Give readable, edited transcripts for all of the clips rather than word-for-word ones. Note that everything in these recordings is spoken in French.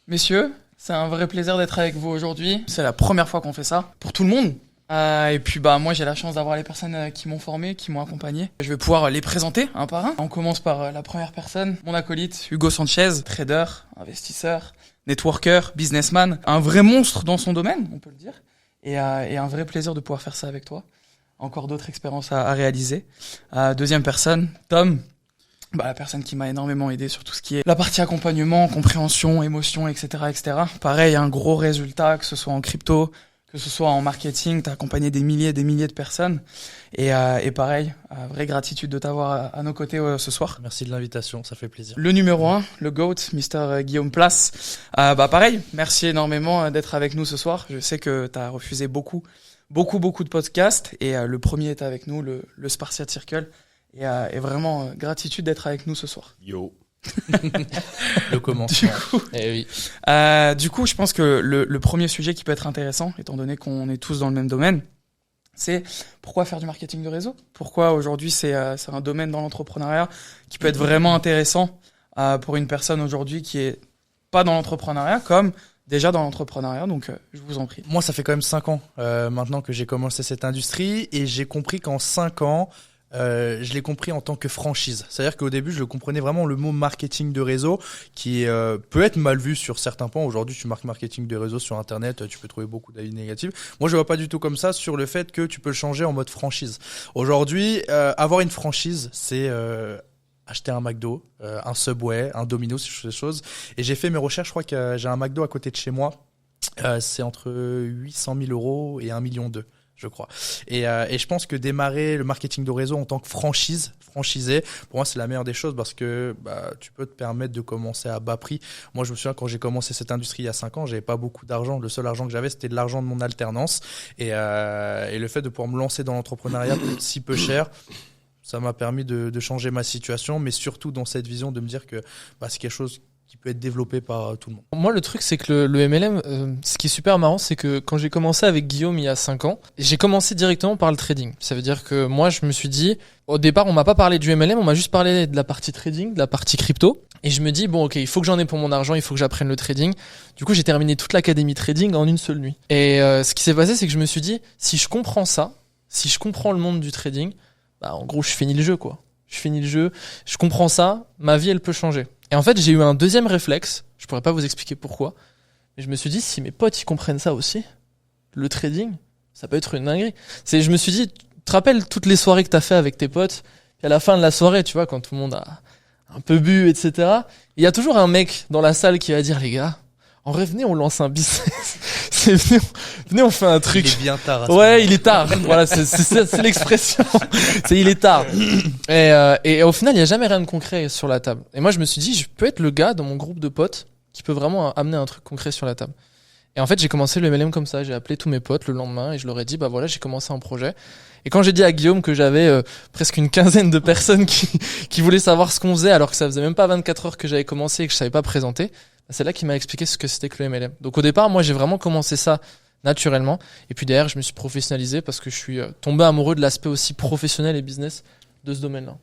messieurs, c'est un vrai plaisir d'être avec vous aujourd'hui. C'est la première fois qu'on fait ça pour tout le monde. Et puis moi j'ai la chance d'avoir les personnes qui m'ont formé, qui m'ont accompagné. Je vais pouvoir les présenter un par un. On commence par la première personne, mon acolyte Hugo Sanchez, trader, investisseur, networker, businessman, un vrai monstre dans son domaine, on peut le dire, et un vrai plaisir de pouvoir faire ça avec toi. Encore d'autres expériences à réaliser. Deuxième personne, Tom. La personne qui m'a énormément aidé sur tout ce qui est la partie accompagnement, compréhension, émotion, etc., etc. Pareil, un gros résultat, que ce soit en crypto, que ce soit en marketing, t'as accompagné des milliers de personnes. Et pareil, vraie gratitude de t'avoir à nos côtés ce soir. Merci de l'invitation, ça fait plaisir. Le numéro 1, le GOAT, Mr. Guillaume Place. Pareil, merci énormément d'être avec nous ce soir. Je sais que t'as refusé beaucoup de podcasts. Et le premier est avec nous, le Spartiate Circle. Et vraiment, gratitude d'être avec nous ce soir. Yo. Le commencement. Du coup, je pense que le premier sujet qui peut être intéressant, étant donné qu'on est tous dans le même domaine, c'est pourquoi faire du marketing de réseau ? Pourquoi aujourd'hui c'est un domaine dans l'entrepreneuriat qui peut être vraiment intéressant pour une personne aujourd'hui qui est pas dans l'entrepreneuriat comme déjà dans l'entrepreneuriat, donc je vous en prie. Moi, ça fait quand même 5 ans maintenant que j'ai commencé cette industrie et j'ai compris qu'en 5 ans, je l'ai compris en tant que franchise. C'est-à-dire qu'au début, je comprenais vraiment le mot marketing de réseau qui peut être mal vu sur certains points. Aujourd'hui, tu marques marketing de réseau sur Internet, tu peux trouver beaucoup d'avis négatifs. Moi, je vois pas du tout comme ça sur le fait que tu peux le changer en mode franchise. Aujourd'hui, avoir une franchise, c'est acheter un McDo, un Subway, un Domino's, ces choses. Et j'ai fait mes recherches, je crois que j'ai un McDo à côté de chez moi. C'est entre 800 000 euros et 1,2 million, je crois. Et je pense que démarrer le marketing de réseau en tant que franchisé, pour moi, c'est la meilleure des choses parce que tu peux te permettre de commencer à bas prix. Moi, je me souviens quand j'ai commencé cette industrie il y a 5 ans, j'avais pas beaucoup d'argent. Le seul argent que j'avais, c'était de l'argent de mon alternance. Et le fait de pouvoir me lancer dans l'entrepreneuriat si peu cher, ça m'a permis de changer ma situation, mais surtout dans cette vision de me dire que c'est quelque chose qui peut être développé par tout le monde. Moi, le truc, c'est que le MLM, ce qui est super marrant, c'est que quand j'ai commencé avec Guillaume il y a 5 ans, j'ai commencé directement par le trading. Ça veut dire que moi, je me suis dit, au départ, on m'a pas parlé du MLM, on m'a juste parlé de la partie trading, de la partie crypto. Et je me dis, bon, ok, il faut que j'en ai pour mon argent, il faut que j'apprenne le trading. Du coup, j'ai terminé toute l'académie trading en une seule nuit. Et ce qui s'est passé, c'est que je me suis dit, si je comprends ça, si je comprends le monde du trading, en gros, je finis le jeu, quoi. Je finis le jeu, je comprends ça, ma vie, elle peut changer. Et en fait, j'ai eu un deuxième réflexe, je pourrais pas vous expliquer pourquoi, mais je me suis dit, si mes potes, ils comprennent ça aussi, le trading, ça peut être une dinguerie. Je me suis dit, tu te rappelles toutes les soirées que t'as fait avec tes potes, puis à la fin de la soirée, tu vois, quand tout le monde a un peu bu, etc., il y a toujours un mec dans la salle qui va dire, les gars, en vrai, venez, on lance un business. Venez, on fait un truc. Il est bien tard. Ouais, il est tard. Voilà, c'est l'expression. Il est tard. Et au final, il y a jamais rien de concret sur la table. Et moi, je me suis dit, je peux être le gars dans mon groupe de potes qui peut vraiment amener un truc concret sur la table. Et en fait, j'ai commencé le MLM comme ça. J'ai appelé tous mes potes le lendemain et je leur ai dit, voilà, j'ai commencé un projet. Et quand j'ai dit à Guillaume que j'avais presque une quinzaine de personnes qui voulaient savoir ce qu'on faisait alors que ça faisait même pas 24 heures que j'avais commencé et que je savais pas présenter, c'est là qu'il m'a expliqué ce que c'était que le MLM. Donc au départ, moi, j'ai vraiment commencé ça naturellement. Et puis derrière, je me suis professionnalisé parce que je suis tombé amoureux de l'aspect aussi professionnel et business de ce domaine-là.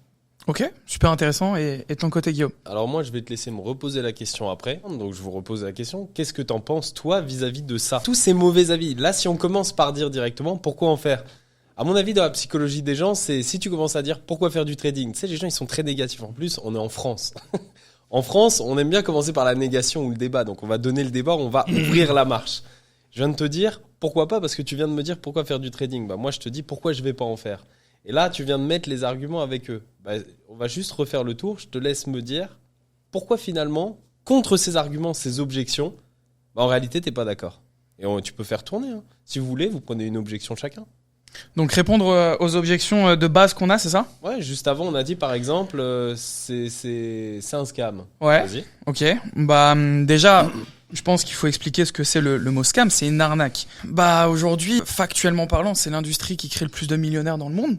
Ok, super intéressant. Et ton côté, Guillaume ? Alors moi, je vais te laisser me reposer la question après. Donc je vous repose la question. Qu'est-ce que t'en penses, toi, vis-à-vis de ça ? Tous ces mauvais avis. Là, si on commence par dire directement, pourquoi en faire ? À mon avis, dans la psychologie des gens, c'est si tu commences à dire pourquoi faire du trading. Tu sais, les gens, ils sont très négatifs. En plus, on est en France. En France, on aime bien commencer par la négation ou le débat. Donc, on va donner le débat, on va ouvrir la marche. Je viens de te dire, pourquoi pas ? Parce que tu viens de me dire pourquoi faire du trading. Moi, je te dis pourquoi je vais pas en faire. Et là, tu viens de mettre les arguments avec eux. On va juste refaire le tour. Je te laisse me dire pourquoi finalement, contre ces arguments, ces objections, en réalité, t'es pas d'accord. Et tu peux faire tourner. Hein. Si vous voulez, vous prenez une objection chacun. Donc répondre aux objections de base qu'on a, c'est ça ? Ouais, juste avant, on a dit par exemple, c'est un scam. Ouais. Vas-y. Ok. Déjà, je pense qu'il faut expliquer ce que c'est le mot scam. C'est une arnaque. Aujourd'hui, factuellement parlant, c'est l'industrie qui crée le plus de millionnaires dans le monde.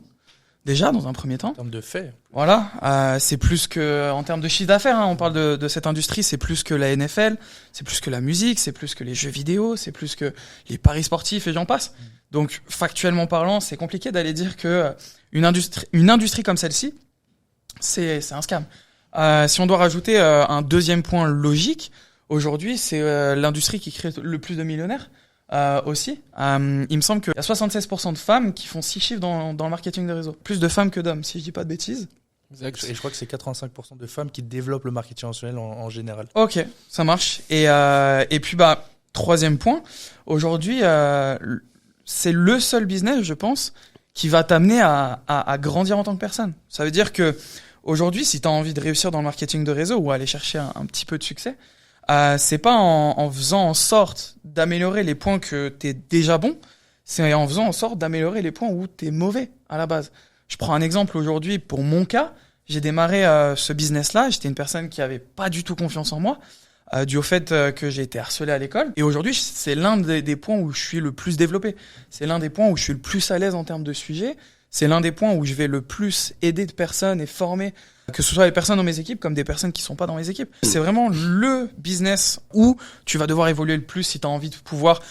Déjà, dans un premier temps. En termes de faits. Voilà. C'est plus que, en termes de chiffre d'affaires, on parle de cette industrie, c'est plus que la NFL, c'est plus que la musique, c'est plus que les jeux vidéo, c'est plus que les paris sportifs et j'en passe. Donc, factuellement parlant, c'est compliqué d'aller dire que une industrie comme celle-ci, c'est un scam. Si on doit rajouter un deuxième point logique, aujourd'hui, c'est l'industrie qui crée le plus de millionnaires. Aussi, il me semble qu'il y a 76% de femmes qui font 6 chiffres dans le marketing de réseau. Plus de femmes que d'hommes, si je dis pas de bêtises. Exact. Et je crois que c'est 85% de femmes qui développent le marketing relationnel en général. Ok, ça marche. Et puis, troisième point, aujourd'hui, c'est le seul business, je pense, qui va t'amener à grandir en tant que personne. Ça veut dire que aujourd'hui, si tu as envie de réussir dans le marketing de réseau ou aller chercher un petit peu de succès, c'est pas en faisant en sorte d'améliorer les points que t'es déjà bon, c'est en faisant en sorte d'améliorer les points où t'es mauvais à la base. Je prends un exemple aujourd'hui pour mon cas. J'ai démarré ce business-là. J'étais une personne qui avait pas du tout confiance en moi, dû au fait que j'ai été harcelé à l'école. Et aujourd'hui, c'est l'un des points où je suis le plus développé. C'est l'un des points où je suis le plus à l'aise en termes de sujet. C'est l'un des points où je vais le plus aider de personnes et former, que ce soit les personnes dans mes équipes comme des personnes qui sont pas dans mes équipes. C'est vraiment le business où tu vas devoir évoluer le plus si tu as envie de pouvoir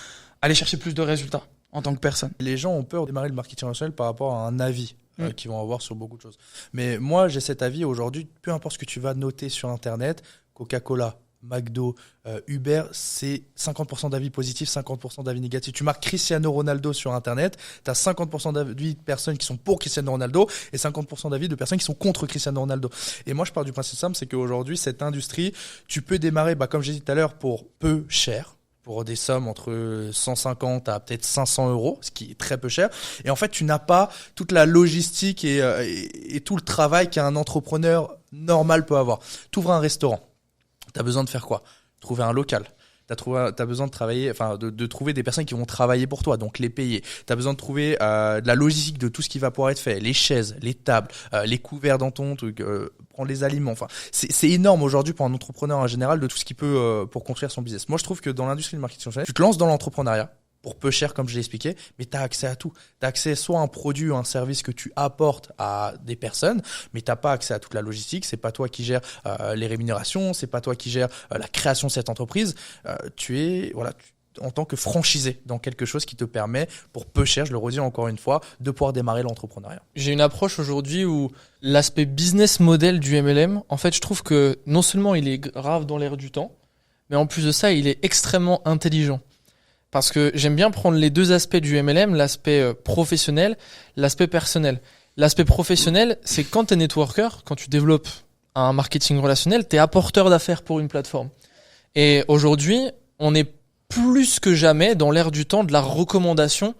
aller chercher plus de résultats en tant que personne. Les gens ont peur de démarrer le marketing relationnel par rapport à un avis qu'ils vont avoir sur beaucoup de choses. Mais moi, j'ai cet avis aujourd'hui, peu importe ce que tu vas noter sur Internet, Coca-Cola, McDo, Uber, c'est 50% d'avis positifs, 50% d'avis négatifs. Tu marques Cristiano Ronaldo sur Internet, tu as 50% d'avis de personnes qui sont pour Cristiano Ronaldo et 50% d'avis de personnes qui sont contre Cristiano Ronaldo. Et moi, je pars du principe simple, c'est qu'aujourd'hui, cette industrie, tu peux démarrer, comme j'ai dit tout à l'heure, pour peu cher, pour des sommes entre 150 à peut-être 500 euros, ce qui est très peu cher. Et en fait, tu n'as pas toute la logistique et tout le travail qu'un entrepreneur normal peut avoir. Tu ouvres un restaurant. T'as besoin de faire quoi? Trouver un local. T'as besoin de travailler, de trouver des personnes qui vont travailler pour toi, donc les payer. T'as besoin de trouver de la logistique de tout ce qui va pouvoir être fait, les chaises, les tables, les couverts dans ton truc, prendre les aliments. Enfin, c'est énorme aujourd'hui pour un entrepreneur en général de tout ce qu'il peut pour construire son business. Moi, je trouve que dans l'industrie du marketing relationnel, tu te lances dans l'entrepreneuriat pour peu cher, comme je l'ai expliqué, mais tu as accès à tout. Tu as accès soit à un produit ou un service que tu apportes à des personnes, mais tu n'as pas accès à toute la logistique. C'est pas toi qui gères les rémunérations, c'est pas toi qui gères la création de cette entreprise. Tu es en tant que franchisé dans quelque chose qui te permet, pour peu cher, je le redis encore une fois, de pouvoir démarrer l'entrepreneuriat. J'ai une approche aujourd'hui où l'aspect business model du MLM, en fait, je trouve que non seulement il est grave dans l'air du temps, mais en plus de ça, il est extrêmement intelligent. Parce que j'aime bien prendre les deux aspects du MLM, l'aspect professionnel, l'aspect personnel. L'aspect professionnel, c'est quand tu es networker, quand tu développes un marketing relationnel, tu es apporteur d'affaires pour une plateforme. Et aujourd'hui, on est plus que jamais dans l'ère du temps de la recommandation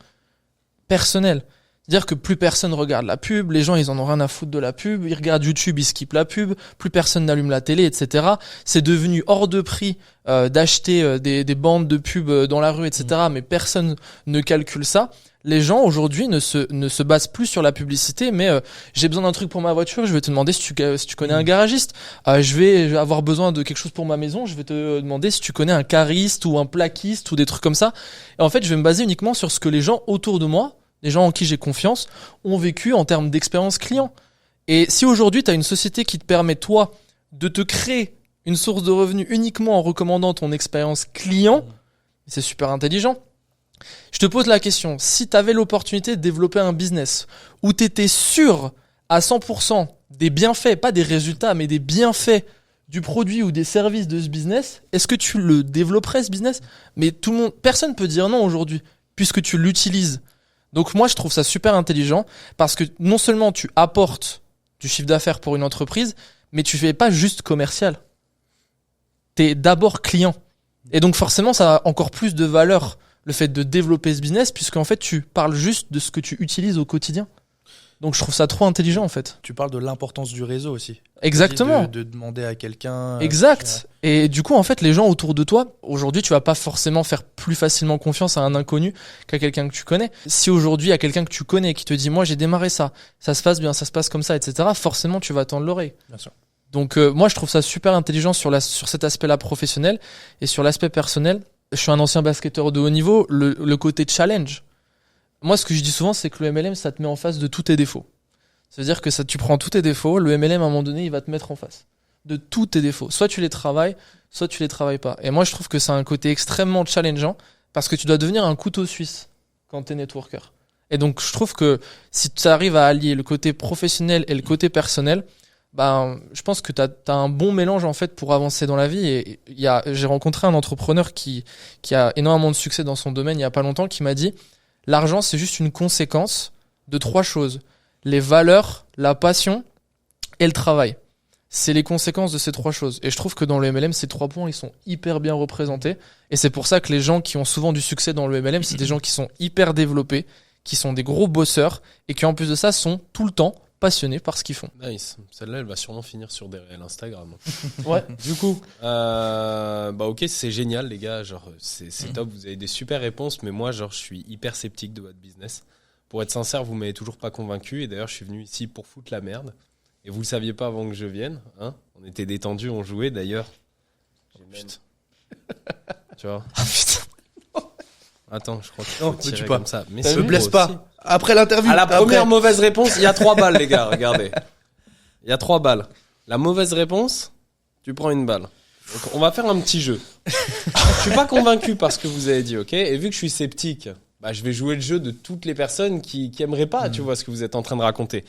personnelle. C'est-à-dire que plus personne regarde la pub, les gens ils en ont rien à foutre de la pub, ils regardent YouTube, ils skippent la pub, plus personne n'allume la télé, etc. C'est devenu hors de prix d'acheter des bandes de pub dans la rue, etc. Mais personne ne calcule ça. Les gens aujourd'hui ne se basent plus sur la publicité, mais j'ai besoin d'un truc pour ma voiture, je vais te demander si tu connais un garagiste. Je vais avoir besoin de quelque chose pour ma maison, je vais te demander si tu connais un cariste ou un plaquiste ou des trucs comme ça. Et en fait, je vais me baser uniquement sur ce que les gens autour de moi, les gens en qui j'ai confiance, ont vécu en termes d'expérience client. Et si aujourd'hui, tu as une société qui te permet, toi, de te créer une source de revenus uniquement en recommandant ton expérience client, c'est super intelligent. Je te pose la question, si tu avais l'opportunité de développer un business où tu étais sûr à 100% des bienfaits, pas des résultats, mais des bienfaits du produit ou des services de ce business, est-ce que tu le développerais, ce business? Mais personne peut dire non aujourd'hui, puisque tu l'utilises. Donc moi, je trouve ça super intelligent parce que non seulement tu apportes du chiffre d'affaires pour une entreprise, mais tu fais pas juste commercial. T'es d'abord client. Et donc forcément, ça a encore plus de valeur, le fait de développer ce business, puisqu'en fait, tu parles juste de ce que tu utilises au quotidien. Donc je trouve ça trop intelligent en fait. Tu parles de l'importance du réseau aussi. Exactement. De demander à quelqu'un. Exact. Et du coup en fait les gens autour de toi, aujourd'hui tu vas pas forcément faire plus facilement confiance à un inconnu qu'à quelqu'un que tu connais. Si aujourd'hui il y a quelqu'un que tu connais qui te dit moi j'ai démarré ça se passe bien, ça se passe comme ça, etc. Forcément tu vas tendre l'oreille. Bien sûr. Donc moi je trouve ça super intelligent sur cet aspect-là professionnel et sur l'aspect personnel. Je suis un ancien basketteur de haut niveau, le côté challenge. Moi, ce que je dis souvent, c'est que le MLM, ça te met en face de tous tes défauts. C'est-à-dire que tu prends tous tes défauts, le MLM, à un moment donné, il va te mettre en face de tous tes défauts. Soit tu les travailles, soit tu les travailles pas. Et moi, je trouve que c'est un côté extrêmement challengeant parce que tu dois devenir un couteau suisse quand t'es networker. Et donc, je trouve que si tu arrives à allier le côté professionnel et le côté personnel, je pense que t'as un bon mélange en fait pour avancer dans la vie. Et j'ai rencontré un entrepreneur qui a énormément de succès dans son domaine il y a pas longtemps, qui m'a dit l'argent c'est juste une conséquence de 3 choses: les valeurs, la passion et le travail. C'est les conséquences de ces 3 choses. Et je trouve que dans le MLM, ces 3 points, ils sont hyper bien représentés. Et c'est pour ça que les gens qui ont souvent du succès dans le MLM, c'est des gens qui sont hyper développés, qui sont des gros bosseurs et qui en plus de ça sont tout le temps passionnés par ce qu'ils font. Nice. Celle-là, elle va sûrement finir sur des réels Instagram. Ouais. Du coup, ok, c'est génial, les gars. Genre, c'est top. Vous avez des super réponses, mais moi, genre, je suis hyper sceptique de votre business. Pour être sincère, vous m'avez toujours pas convaincu. Et d'ailleurs, je suis venu ici pour foutre la merde. Et vous le saviez pas avant que je vienne, hein? On était détendus, on jouait. D'ailleurs, tu vois. Ah putain. Attends, je crois que Non, je me tue pas. comme ça. Mais Me blesse pas. Après l'interview. À la après. première mauvaise réponse, il y a 3 balles, les gars. Regardez. Il y a 3 balles. La mauvaise réponse, tu prends une balle. Donc, on va faire un petit jeu. Je suis pas convaincu par ce que vous avez dit, ok? Et vu que je suis sceptique, je vais jouer le jeu de toutes les personnes qui aimeraient pas, tu vois, ce que vous êtes en train de raconter.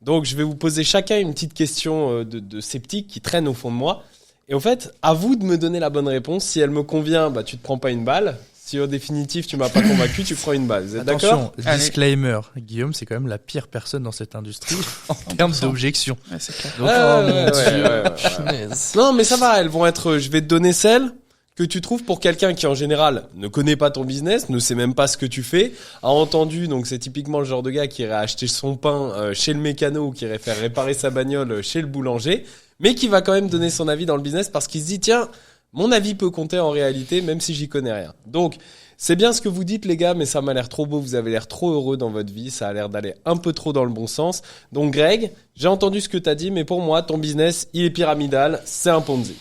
Donc, je vais vous poser chacun une petite question de sceptique qui traîne au fond de moi. Et en fait, à vous de me donner la bonne réponse. Si elle me convient, tu te prends pas une balle. Si au définitif tu m'as pas convaincu, tu prends une balle. Vous êtes d'accord? Attention, disclaimer. Guillaume, c'est quand même la pire personne dans cette industrie en termes d'objection. Ouais, c'est clair. Donc, Ouais. Non, mais ça va. Elles vont être. Je vais te donner celles que tu trouves pour quelqu'un qui en général ne connaît pas ton business, ne sait même pas ce que tu fais, a entendu. Donc c'est typiquement le genre de gars qui irait acheter son pain chez le mécano ou qui irait faire réparer sa bagnole chez le boulanger, mais qui va quand même donner son avis dans le business parce qu'il se dit tiens. Mon avis peut compter en réalité, même si j'y connais rien. Donc, c'est bien ce que vous dites, les gars, mais ça m'a l'air trop beau. Vous avez l'air trop heureux dans votre vie. Ça a l'air d'aller un peu trop dans le bon sens. Donc, Greg, j'ai entendu ce que t'as dit, mais pour moi, ton business, il est pyramidal. C'est un Ponzi.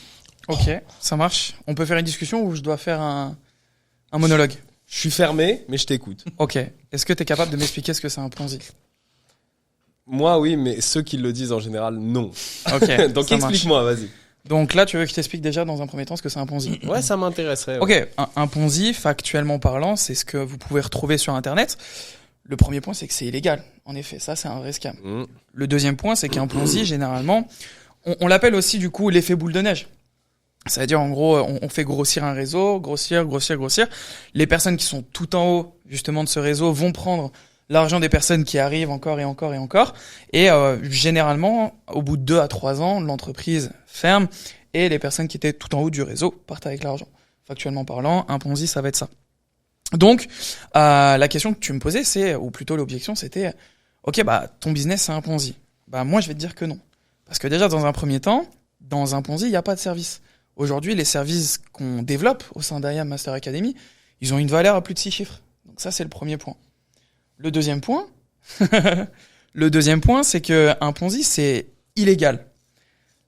Ok, ça marche. On peut faire une discussion ou je dois faire un monologue? Je suis fermé, mais je t'écoute. Ok. Est-ce que tu es capable de m'expliquer ce que c'est un Ponzi? Moi, oui, mais ceux qui le disent en général, non. Ok. Donc, ça marche. explique-moi, vas-y. Donc là, tu veux que je t'explique déjà dans un premier temps ce que c'est un Ponzi? Ouais, ça m'intéresserait. Ouais. Ok, un Ponzi, factuellement parlant, c'est ce que vous pouvez retrouver sur Internet. Le premier point, c'est que c'est illégal. En effet, ça, c'est un vrai scam. Le deuxième point, c'est qu'un Ponzi, généralement, on l'appelle aussi du coup l'effet boule de neige. C'est-à-dire, en gros, on fait grossir un réseau, grossir. Les personnes qui sont tout en haut, justement, de ce réseau vont prendre l'argent des personnes qui arrivent encore. Et généralement, au bout de 2 à 3 ans, l'entreprise ferme et les personnes qui étaient tout en haut du réseau partent avec l'argent. Factuellement parlant, un Ponzi, ça va être ça. Donc, la question que tu me posais, c'est, ou plutôt l'objection, c'était, ok, ton business, c'est un Ponzi. Moi, je vais te dire que non. Parce que déjà, dans un premier temps, dans un Ponzi, il n'y a pas de service. Aujourd'hui, les services qu'on développe au sein d'IAM Master Academy, ils ont une valeur à plus de 6 chiffres. Donc ça, c'est le premier point. Le deuxième point, c'est que un Ponzi, c'est illégal.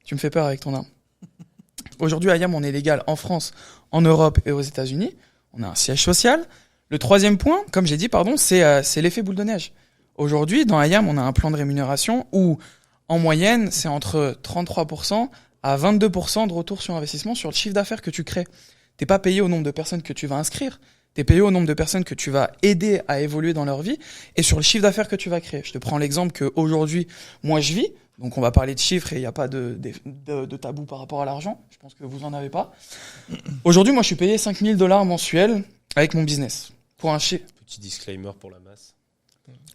Tu me fais peur avec ton arme. Aujourd'hui, à IAM, on est légal en France, en Europe et aux États-Unis. On a un siège social. Le troisième point, comme j'ai dit, c'est l'effet boule de neige. Aujourd'hui, dans IAM, on a un plan de rémunération où, en moyenne, c'est entre 33% à 22% de retour sur investissement sur le chiffre d'affaires que tu crées. T'es pas payé au nombre de personnes que tu vas inscrire. T'es payé au nombre de personnes que tu vas aider à évoluer dans leur vie et sur le chiffre d'affaires que tu vas créer. Je te prends l'exemple qu'aujourd'hui, moi je vis, donc on va parler de chiffres et il n'y a pas de tabou par rapport à l'argent. Je pense que vous en avez pas. Aujourd'hui, moi je suis payé $5 000 mensuels avec mon business. Pour un chiffre. Petit disclaimer pour la masse.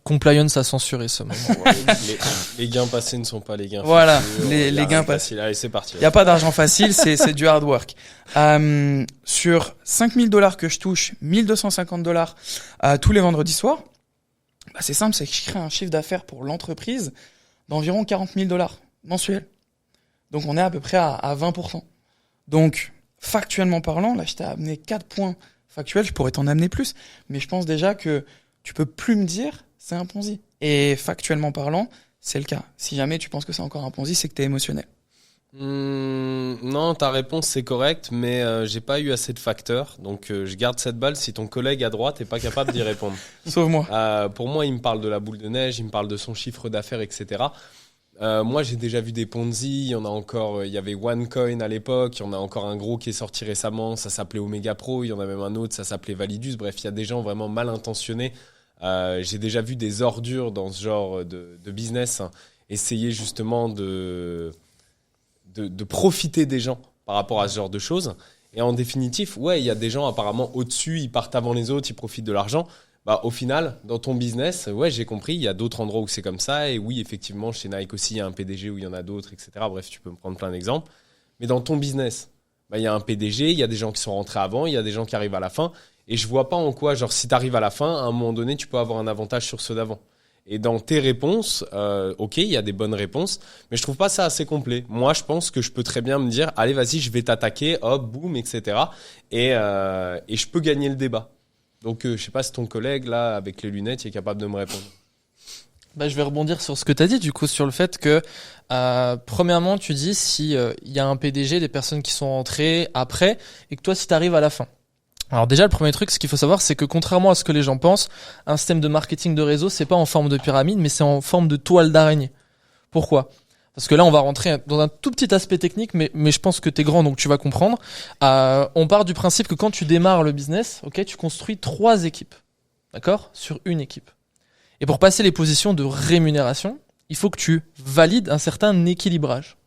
Compliance a censuré ce moment. Les gains passés ne sont pas les gains voilà, futurs. les gains passés. Allez, c'est parti. Il n'y a pas d'argent facile, c'est du hard work. Sur $5 000 que je touche, $1 250 tous les vendredis soirs, c'est simple, c'est que je crée un chiffre d'affaires pour l'entreprise d'environ $40 000 mensuels. Donc on est à peu près à 20%. Donc factuellement parlant, là je t'ai amené 4 points factuels, je pourrais t'en amener plus, mais je pense déjà que tu peux plus me dire c'est un Ponzi. Et factuellement parlant, c'est le cas. Si jamais tu penses que c'est encore un Ponzi, c'est que t'es émotionnel. Non, ta réponse c'est correct, mais j'ai pas eu assez de facteurs, donc je garde cette balle si ton collègue à droite est pas capable d'y répondre. Sauve-moi. Pour moi, il me parle de la boule de neige, il me parle de son chiffre d'affaires, etc. Moi, j'ai déjà vu des Ponzi. Il y en a encore. Il y avait OneCoin à l'époque. Il y en a encore un gros qui est sorti récemment. Ça s'appelait Omega Pro. Il y en a même un autre. Ça s'appelait Validus. Bref, il y a des gens vraiment mal intentionnés. J'ai déjà vu des ordures dans ce genre de business. essayer justement de profiter des gens par rapport à ce genre de choses. Et en définitive, ouais, il y a des gens apparemment au-dessus, ils partent avant les autres, ils profitent de l'argent. Bah, au final, dans ton business, ouais, j'ai compris, il y a d'autres endroits où c'est comme ça. Et oui, effectivement, chez Nike aussi, il y a un PDG où il y en a d'autres, etc. Bref, tu peux me prendre plein d'exemples. Mais dans ton business, bah, il y a un PDG, il y a des gens qui sont rentrés avant, il y a des gens qui arrivent à la fin. Et je vois pas en quoi, genre, si tu arrives à la fin, à un moment donné, tu peux avoir un avantage sur ceux d'avant. Et dans tes réponses, ok, il y a des bonnes réponses, mais je trouve pas ça assez complet. Moi, je pense que je peux très bien me dire, allez, vas-y, je vais t'attaquer, hop, boum, etc. Et je peux gagner le débat. Donc, je sais pas si ton collègue, là, avec les lunettes, il est capable de me répondre. Bah, je vais rebondir sur ce que tu as dit, du coup, sur le fait que, premièrement, tu dis si il y a un PDG, des personnes qui sont rentrées après, et que toi, si tu arrives à la fin. Alors déjà, le premier truc, ce qu'il faut savoir, c'est que contrairement à ce que les gens pensent, un système de marketing de réseau, c'est pas en forme de pyramide, mais c'est en forme de toile d'araignée. Pourquoi ? Parce que là, on va rentrer dans un tout petit aspect technique, mais je pense que t'es grand, donc tu vas comprendre. On part du principe que quand tu démarres le business, ok, tu construis 3 équipes, d'accord, sur une équipe. Et pour passer les positions de rémunération, il faut que tu valides un certain équilibrage.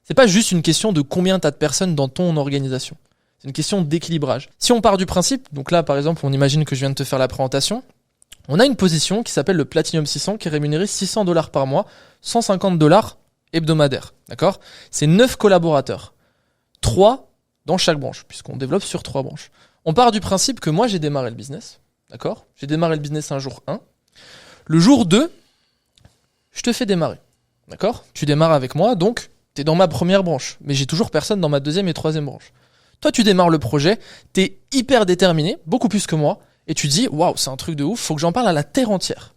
C'est pas juste une question de combien t'as de personnes dans ton organisation. C'est une question d'équilibrage. Si on part du principe, donc là par exemple on imagine que je viens de te faire la présentation, on a une position qui s'appelle le Platinum 600 qui est rémunéré $600 par mois, $150 hebdomadaires. D'accord ? C'est 9 collaborateurs. 3 dans chaque branche, puisqu'on développe sur 3 branches. On part du principe que moi j'ai démarré le business. D'accord ? J'ai démarré le business un jour 1. Le jour 2, je te fais démarrer. D'accord ? Tu démarres avec moi, donc t'es dans ma première branche. Mais j'ai toujours personne dans ma deuxième et troisième branche. Toi, tu démarres le projet, t'es hyper déterminé, beaucoup plus que moi, et tu dis, waouh, c'est un truc de ouf, faut que j'en parle à la terre entière.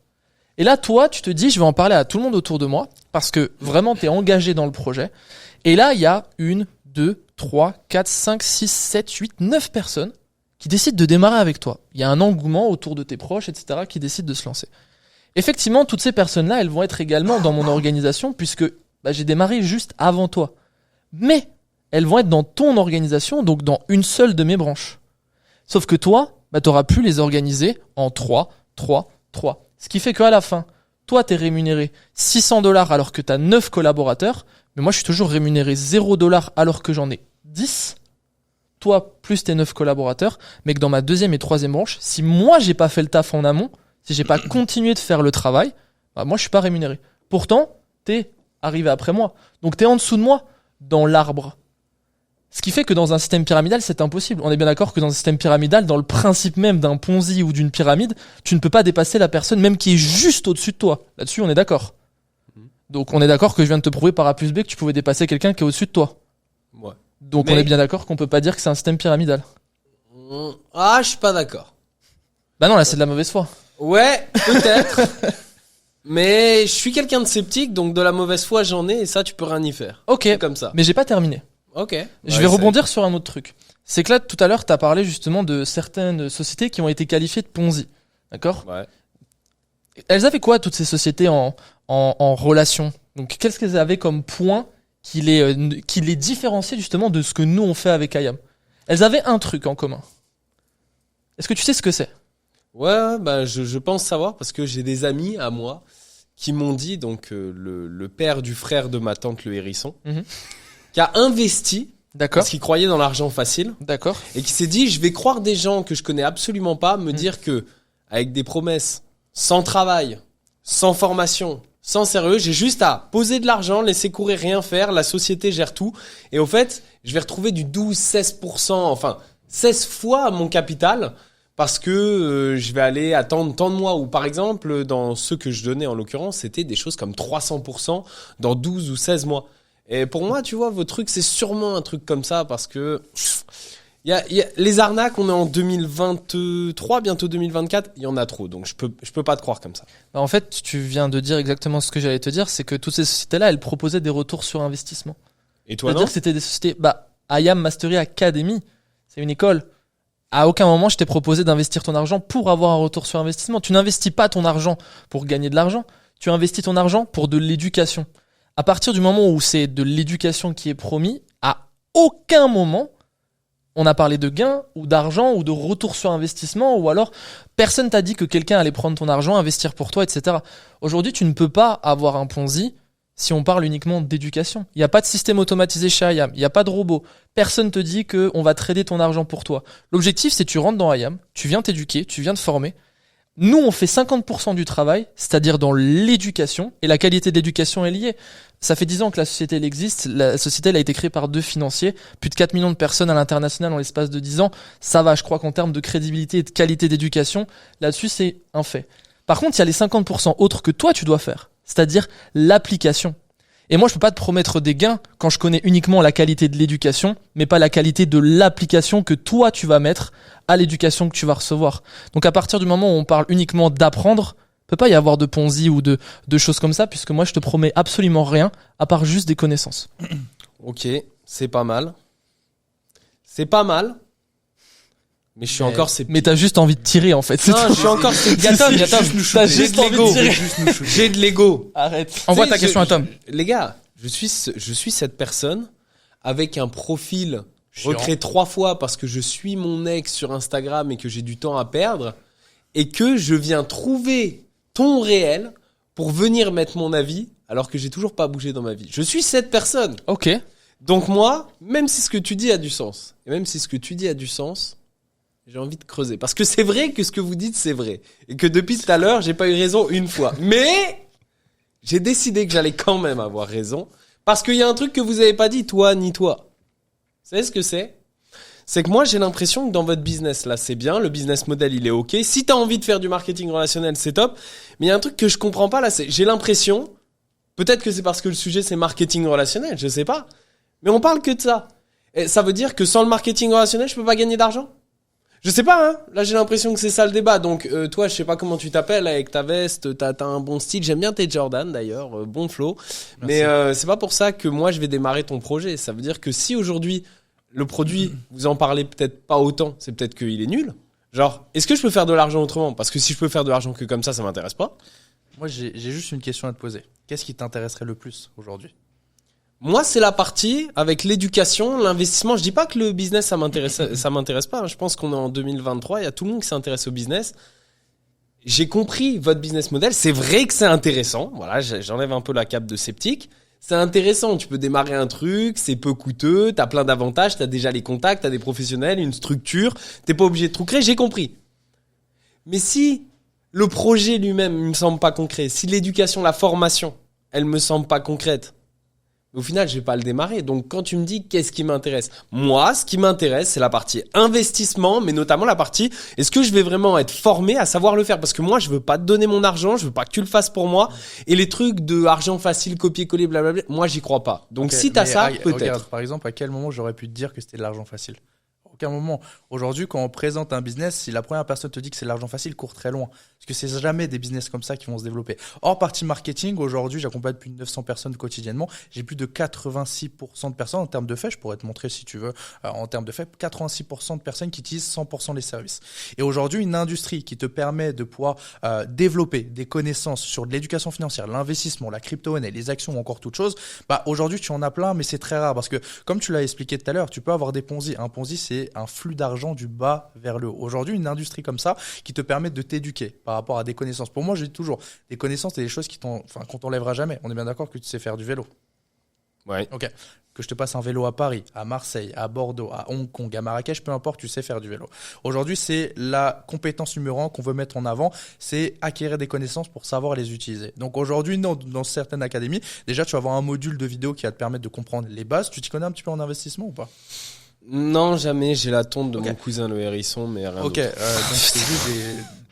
Et là, toi, tu te dis, je vais en parler à tout le monde autour de moi, parce que vraiment, t'es engagé dans le projet. Et là, il y a 1, 2, 3, 4, 5, 6, 7, 8, 9 personnes qui décident de démarrer avec toi. Il y a un engouement autour de tes proches, etc., qui décident de se lancer. Effectivement, toutes ces personnes-là, elles vont être également dans mon organisation, puisque j'ai démarré juste avant toi. Mais elles vont être dans ton organisation, donc dans une seule de mes branches. Sauf que toi, t'auras pu les organiser en 3, 3, 3. Ce qui fait qu'à la fin, toi, t'es rémunéré $600 alors que t'as 9 collaborateurs, mais moi, je suis toujours rémunéré $0 alors que j'en ai 10. Toi, plus tes 9 collaborateurs, mais que dans ma deuxième et troisième branche, si moi, j'ai pas fait le taf en amont, si j'ai pas continué de faire le travail, moi, je suis pas rémunéré. Pourtant, t'es arrivé après moi. Donc, t'es en dessous de moi dans l'arbre. Ce qui fait que dans un système pyramidal, c'est impossible. On est bien d'accord que dans un système pyramidal, dans le principe même d'un Ponzi ou d'une pyramide, tu ne peux pas dépasser la personne même qui est juste au-dessus de toi. Là-dessus, on est d'accord. Donc on est d'accord que je viens de te prouver par A plus B que tu pouvais dépasser quelqu'un qui est au-dessus de toi. Ouais. Donc on est bien d'accord qu'on peut pas dire que c'est un système pyramidal. Ah, je suis pas d'accord. Bah non, là c'est de la mauvaise foi. Ouais, peut-être. Mais je suis quelqu'un de sceptique, donc de la mauvaise foi j'en ai, et ça tu peux rien y faire. Ok, c'est comme ça. Mais j'ai pas terminé. Ok. Je vais rebondir sur un autre truc. C'est que là, tout à l'heure, tu as parlé justement de certaines sociétés qui ont été qualifiées de Ponzi. D'accord ? Ouais. Elles avaient quoi, toutes ces sociétés en relation ? Donc, qu'est-ce qu'elles avaient comme point qui les différenciait justement de ce que nous, on fait avec IAM ? Elles avaient un truc en commun. Est-ce que tu sais ce que c'est ? Ouais, je pense savoir parce que j'ai des amis à moi qui m'ont dit, donc le père du frère de ma tante, le hérisson, qui a investi parce qu'il croyait dans l'argent facile. D'accord. Et qui s'est dit, je vais croire des gens que je connais absolument pas, me dire que avec des promesses, sans travail, sans formation, sans sérieux, j'ai juste à poser de l'argent, laisser courir, rien faire, la société gère tout. Et au fait, je vais retrouver du 12-16%, enfin 16 fois mon capital parce que je vais aller attendre tant de mois. Ou par exemple, dans ceux que je donnais en l'occurrence, c'était des choses comme 300% dans 12 ou 16 mois. Et pour moi, tu vois, vos trucs, c'est sûrement un truc comme ça parce que y a les arnaques, on est en 2023, bientôt 2024, il y en a trop. Donc je peux pas te croire comme ça. En fait, tu viens de dire exactement ce que j'allais te dire, c'est que toutes ces sociétés-là, elles proposaient des retours sur investissement. Et toi, c'est-à-dire non ? que c'était des sociétés, IAM Mastery Academy, c'est une école. À aucun moment, je t'ai proposé d'investir ton argent pour avoir un retour sur investissement. Tu n'investis pas ton argent pour gagner de l'argent. Tu investis ton argent pour de l'éducation. À partir du moment où c'est de l'éducation qui est promis, à aucun moment, on a parlé de gains ou d'argent ou de retour sur investissement, ou alors personne t'a dit que quelqu'un allait prendre ton argent, investir pour toi, etc. Aujourd'hui, tu ne peux pas avoir un Ponzi si on parle uniquement d'éducation. Il n'y a pas de système automatisé chez IAM, il n'y a pas de robot. Personne te dit qu'on va trader ton argent pour toi. L'objectif, c'est que tu rentres dans IAM, tu viens t'éduquer, tu viens te former. Nous, on fait 50% du travail, c'est-à-dire dans l'éducation, et la qualité de l'éducation est liée. Ça fait 10 ans que la société elle existe, la société elle a été créée par 2 financiers, plus de 4 millions de personnes à l'international en l'espace de 10 ans. Ça va, je crois qu'en termes de crédibilité et de qualité d'éducation, là-dessus, c'est un fait. Par contre, il y a les 50% autres que toi, tu dois faire, c'est-à-dire l'application. Et moi, je peux pas te promettre des gains quand je connais uniquement la qualité de l'éducation, mais pas la qualité de l'application que toi, tu vas mettre à l'éducation que tu vas recevoir. Donc, à partir du moment où on parle uniquement d'apprendre, peut pas y avoir de Ponzi ou de choses comme ça, puisque moi, je te promets absolument rien, à part juste des connaissances. Ok, c'est pas mal. C'est pas mal. Mais je suis encore sceptique. Mais t'as juste envie de tirer, en fait. Non, je suis encore sceptique. Yatom, t'as juste envie de tirer. J'ai de l'ego. Arrête. Envoie Tu sais, ta question à Tom. Les gars, je suis cette personne avec un profil Chiant. recréé 3 fois parce que je suis mon ex sur Instagram et que j'ai du temps à perdre et que je viens trouver ton réel pour venir mettre mon avis alors que j'ai toujours pas bougé dans ma vie. Je suis cette personne. Ok. Donc moi, même si ce que tu dis a du sens, j'ai envie de creuser. Parce que c'est vrai que ce que vous dites, c'est vrai. Et que depuis tout à l'heure, j'ai pas eu raison une fois. Mais j'ai décidé que j'allais quand même avoir raison. Parce qu'il y a un truc que vous avez pas dit, toi ni toi. Vous savez ce que c'est ? C'est que moi, j'ai l'impression que dans votre business, là, c'est bien. Le business model, il est OK. Si t'as envie de faire du marketing relationnel, c'est top. Mais il y a un truc que je comprends pas, là, c'est, j'ai l'impression, peut-être que c'est parce que le sujet, c'est marketing relationnel, je sais pas. Mais on parle que de ça. Et ça veut dire que sans le marketing relationnel, je peux pas gagner d'argent ? Je sais pas, hein. Là, j'ai l'impression que c'est ça le débat. Donc, toi, je sais pas comment tu t'appelles avec ta veste. T'as un bon style. J'aime bien tes Jordan, d'ailleurs. Bon flow. Merci. Mais c'est pas pour ça que moi, je vais démarrer ton projet. Ça veut dire que si aujourd'hui, le produit, vous en parlez peut-être pas autant, c'est peut-être qu'il est nul. Genre, est-ce que je peux faire de l'argent autrement ? Parce que si je peux faire de l'argent que comme ça m'intéresse pas. Moi, j'ai juste une question à te poser. Qu'est-ce qui t'intéresserait le plus aujourd'hui ? Moi, c'est la partie avec l'éducation, l'investissement. Je dis pas que le business, ça m'intéresse pas. Je pense qu'on est en 2023. Il y a tout le monde qui s'intéresse au business. J'ai compris votre business model. C'est vrai que c'est intéressant. Voilà, j'enlève un peu la cape de sceptique. C'est intéressant. Tu peux démarrer un truc. C'est peu coûteux. T'as plein d'avantages. T'as déjà les contacts. T'as des professionnels, une structure. T'es pas obligé de tout créer. J'ai compris. Mais si le projet lui-même me semble pas concret, si l'éducation, la formation, elle me semble pas concrète, au final, je vais pas le démarrer. Donc, quand tu me dis qu'est-ce qui m'intéresse, moi, ce qui m'intéresse, c'est la partie investissement, mais notamment la partie est-ce que je vais vraiment être formé à savoir le faire ? Parce que moi, je veux pas te donner mon argent, je veux pas que tu le fasses pour moi. Et les trucs de argent facile, copier-coller, blablabla, moi, j'y crois pas. Donc, Ok, si t'as mais ça, regarde, peut-être. par exemple, à quel moment j'aurais pu te dire que c'était de l'argent facile ? Aucun moment. Aujourd'hui, quand on présente un business, si la première personne te dit que c'est de l'argent facile, court très loin. Parce que c'est jamais des business comme ça qui vont se développer. Hors partie marketing, aujourd'hui, j'accompagne plus de 900 personnes quotidiennement. J'ai plus de 86% de personnes en termes de faits. Je pourrais te montrer si tu veux. En termes de faits, 86% de personnes qui utilisent 100% les services. Et aujourd'hui, une industrie qui te permet de pouvoir développer des connaissances sur de l'éducation financière, l'investissement, la crypto-monnaie, les actions ou encore toute chose, bah aujourd'hui, tu en as plein, mais c'est très rare parce que, comme tu l'as expliqué tout à l'heure, tu peux avoir des Ponzi. Un Ponzi, c'est un flux d'argent du bas vers le haut. Aujourd'hui, une industrie comme ça qui te permet de t'éduquer par rapport à des connaissances. Pour moi, je dis toujours, des connaissances, c'est des choses qu'on t'enlèvera jamais. On est bien d'accord que tu sais faire du vélo. Ouais. Ok. Que je te passe un vélo à Paris, à Marseille, à Bordeaux, à Hong Kong, à Marrakech, peu importe, tu sais faire du vélo. Aujourd'hui, c'est la compétence numéro 1 qu'on veut mettre en avant, c'est acquérir des connaissances pour savoir les utiliser. Donc aujourd'hui, dans certaines académies, déjà, tu vas avoir un module de vidéo qui va te permettre de comprendre les bases. Tu t'y connais un petit peu en investissement ou pas ? Non, jamais. J'ai la tonte de Ok. mon cousin, le hérisson, mais rien Ok, d'autre. donc c'est juste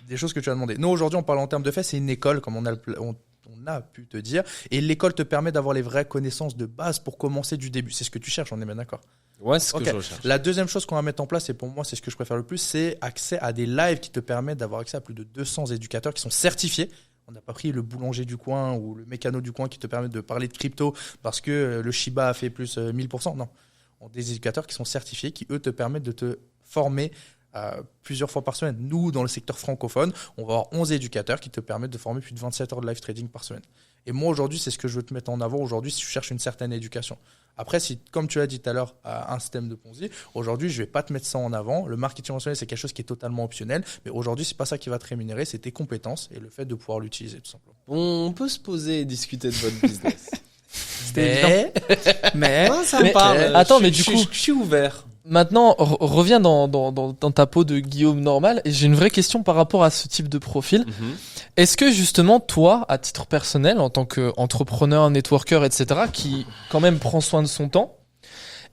des choses que tu as demandé. Nous, aujourd'hui, on parle en termes de faits, c'est une école, comme on a pu te dire. Et l'école te permet d'avoir les vraies connaissances de base pour commencer du début. C'est ce que tu cherches, on est bien d'accord. Ouais, c'est ce Ok. que je recherche. La deuxième chose qu'on va mettre en place, et pour moi, c'est ce que je préfère le plus, c'est accès à des lives qui te permettent d'avoir accès à plus de 200 éducateurs qui sont certifiés. On n'a pas pris le boulanger du coin ou le mécano du coin qui te permet de parler de crypto parce que le Shiba a fait plus 1000%. Non. On a des éducateurs qui sont certifiés, qui eux te permettent de te former plusieurs fois par semaine. Nous, dans le secteur francophone, on va avoir 11 éducateurs qui te permettent de former plus de 27 heures de live trading par semaine. Et moi, aujourd'hui, c'est ce que je veux te mettre en avant aujourd'hui si tu cherches une certaine éducation. Après, si, comme tu as dit tout à l'heure, un système de Ponzi, aujourd'hui, je ne vais pas te mettre ça en avant. Le marketing relationnel, c'est quelque chose qui est totalement optionnel. Mais aujourd'hui, ce n'est pas ça qui va te rémunérer, c'est tes compétences et le fait de pouvoir l'utiliser, tout simplement. On peut se poser et discuter de votre business. C'était évident. Mais ça me parle. attends, mais du coup- je suis ouvert. Maintenant, reviens dans ta peau de Guillaume normal. Et j'ai une vraie question par rapport à ce type de profil. Est-ce que justement, toi, à titre personnel, en tant qu'entrepreneur, networker, etc., qui quand même prend soin de son temps,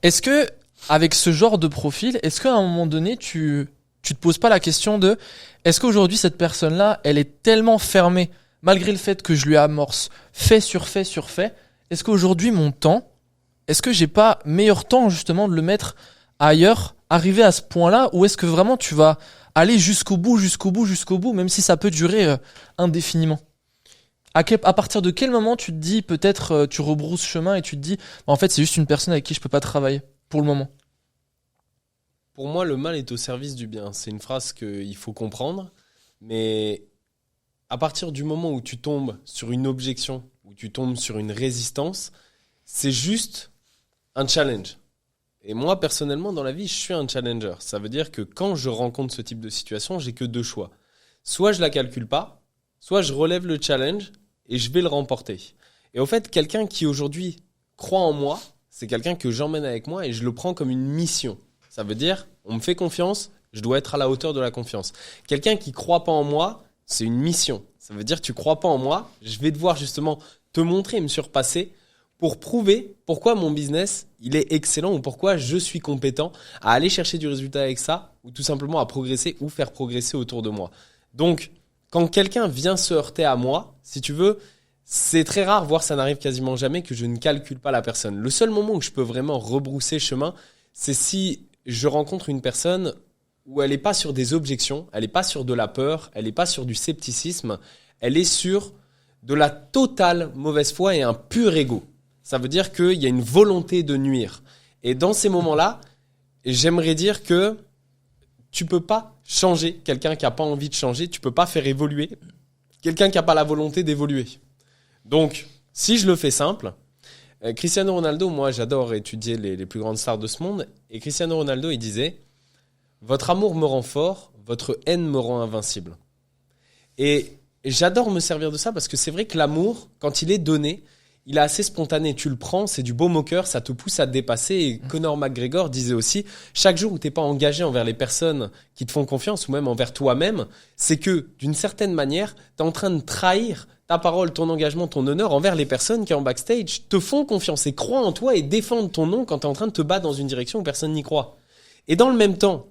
est-ce que, avec ce genre de profil, est-ce qu'à un moment donné, tu te poses pas la question de est-ce qu'aujourd'hui, cette personne-là, elle est tellement fermée, malgré le fait que je lui amorce fait sur fait sur fait, est-ce qu'aujourd'hui, mon temps, est-ce que j'ai pas meilleur temps justement de le mettre ailleurs, arriver à ce point-là, ou est-ce que vraiment tu vas aller jusqu'au bout, même si ça peut durer indéfiniment? À partir de quel moment tu te dis, peut-être tu rebrousses chemin et tu te dis, en fait c'est juste une personne avec qui je peux pas travailler pour le moment? Pour moi, le mal est au service du bien. C'est une phrase qu'il faut comprendre, mais à partir du moment où tu tombes sur une objection, où tu tombes sur une résistance, c'est juste un challenge. Et moi, personnellement, dans la vie, je suis un challenger. Ça veut dire que quand je rencontre ce type de situation, j'ai que deux choix. Soit je la calcule pas, soit je relève le challenge et je vais le remporter. Et au fait, quelqu'un qui aujourd'hui croit en moi, c'est quelqu'un que j'emmène avec moi et je le prends comme une mission. Ça veut dire, on me fait confiance, je dois être à la hauteur de la confiance. Quelqu'un qui croit pas en moi, c'est une mission. Ça veut dire, tu crois pas en moi, je vais devoir justement te montrer et me surpasser pour prouver pourquoi mon business, il est excellent ou pourquoi je suis compétent à aller chercher du résultat avec ça ou tout simplement à progresser ou faire progresser autour de moi. Donc, quand quelqu'un vient se heurter à moi, si tu veux, c'est très rare, voire ça n'arrive quasiment jamais que je ne calcule pas la personne. Le seul moment où je peux vraiment rebrousser chemin, c'est si je rencontre une personne où elle n'est pas sur des objections, elle n'est pas sur de la peur, elle n'est pas sur du scepticisme, elle est sur de la totale mauvaise foi et un pur ego. Ça veut dire qu'il y a une volonté de nuire. Et dans ces moments-là, j'aimerais dire que tu peux pas changer quelqu'un qui n'a pas envie de changer, tu peux pas faire évoluer quelqu'un qui n'a pas la volonté d'évoluer. Donc, si je le fais simple, Cristiano Ronaldo, moi j'adore étudier les plus grandes stars de ce monde, et Cristiano Ronaldo, il disait « Votre amour me rend fort, votre haine me rend invincible ». Et j'adore me servir de ça parce que c'est vrai que l'amour, quand il est donné, il est assez spontané. Tu le prends, c'est du baume au cœur, ça te pousse à te dépasser. Et Conor McGregor disait aussi, chaque jour où tu n'es pas engagé envers les personnes qui te font confiance ou même envers toi-même, c'est que d'une certaine manière, tu es en train de trahir ta parole, ton engagement, ton honneur envers les personnes qui en backstage te font confiance et croient en toi et défendent ton nom quand tu es en train de te battre dans une direction où personne n'y croit. Et dans le même temps,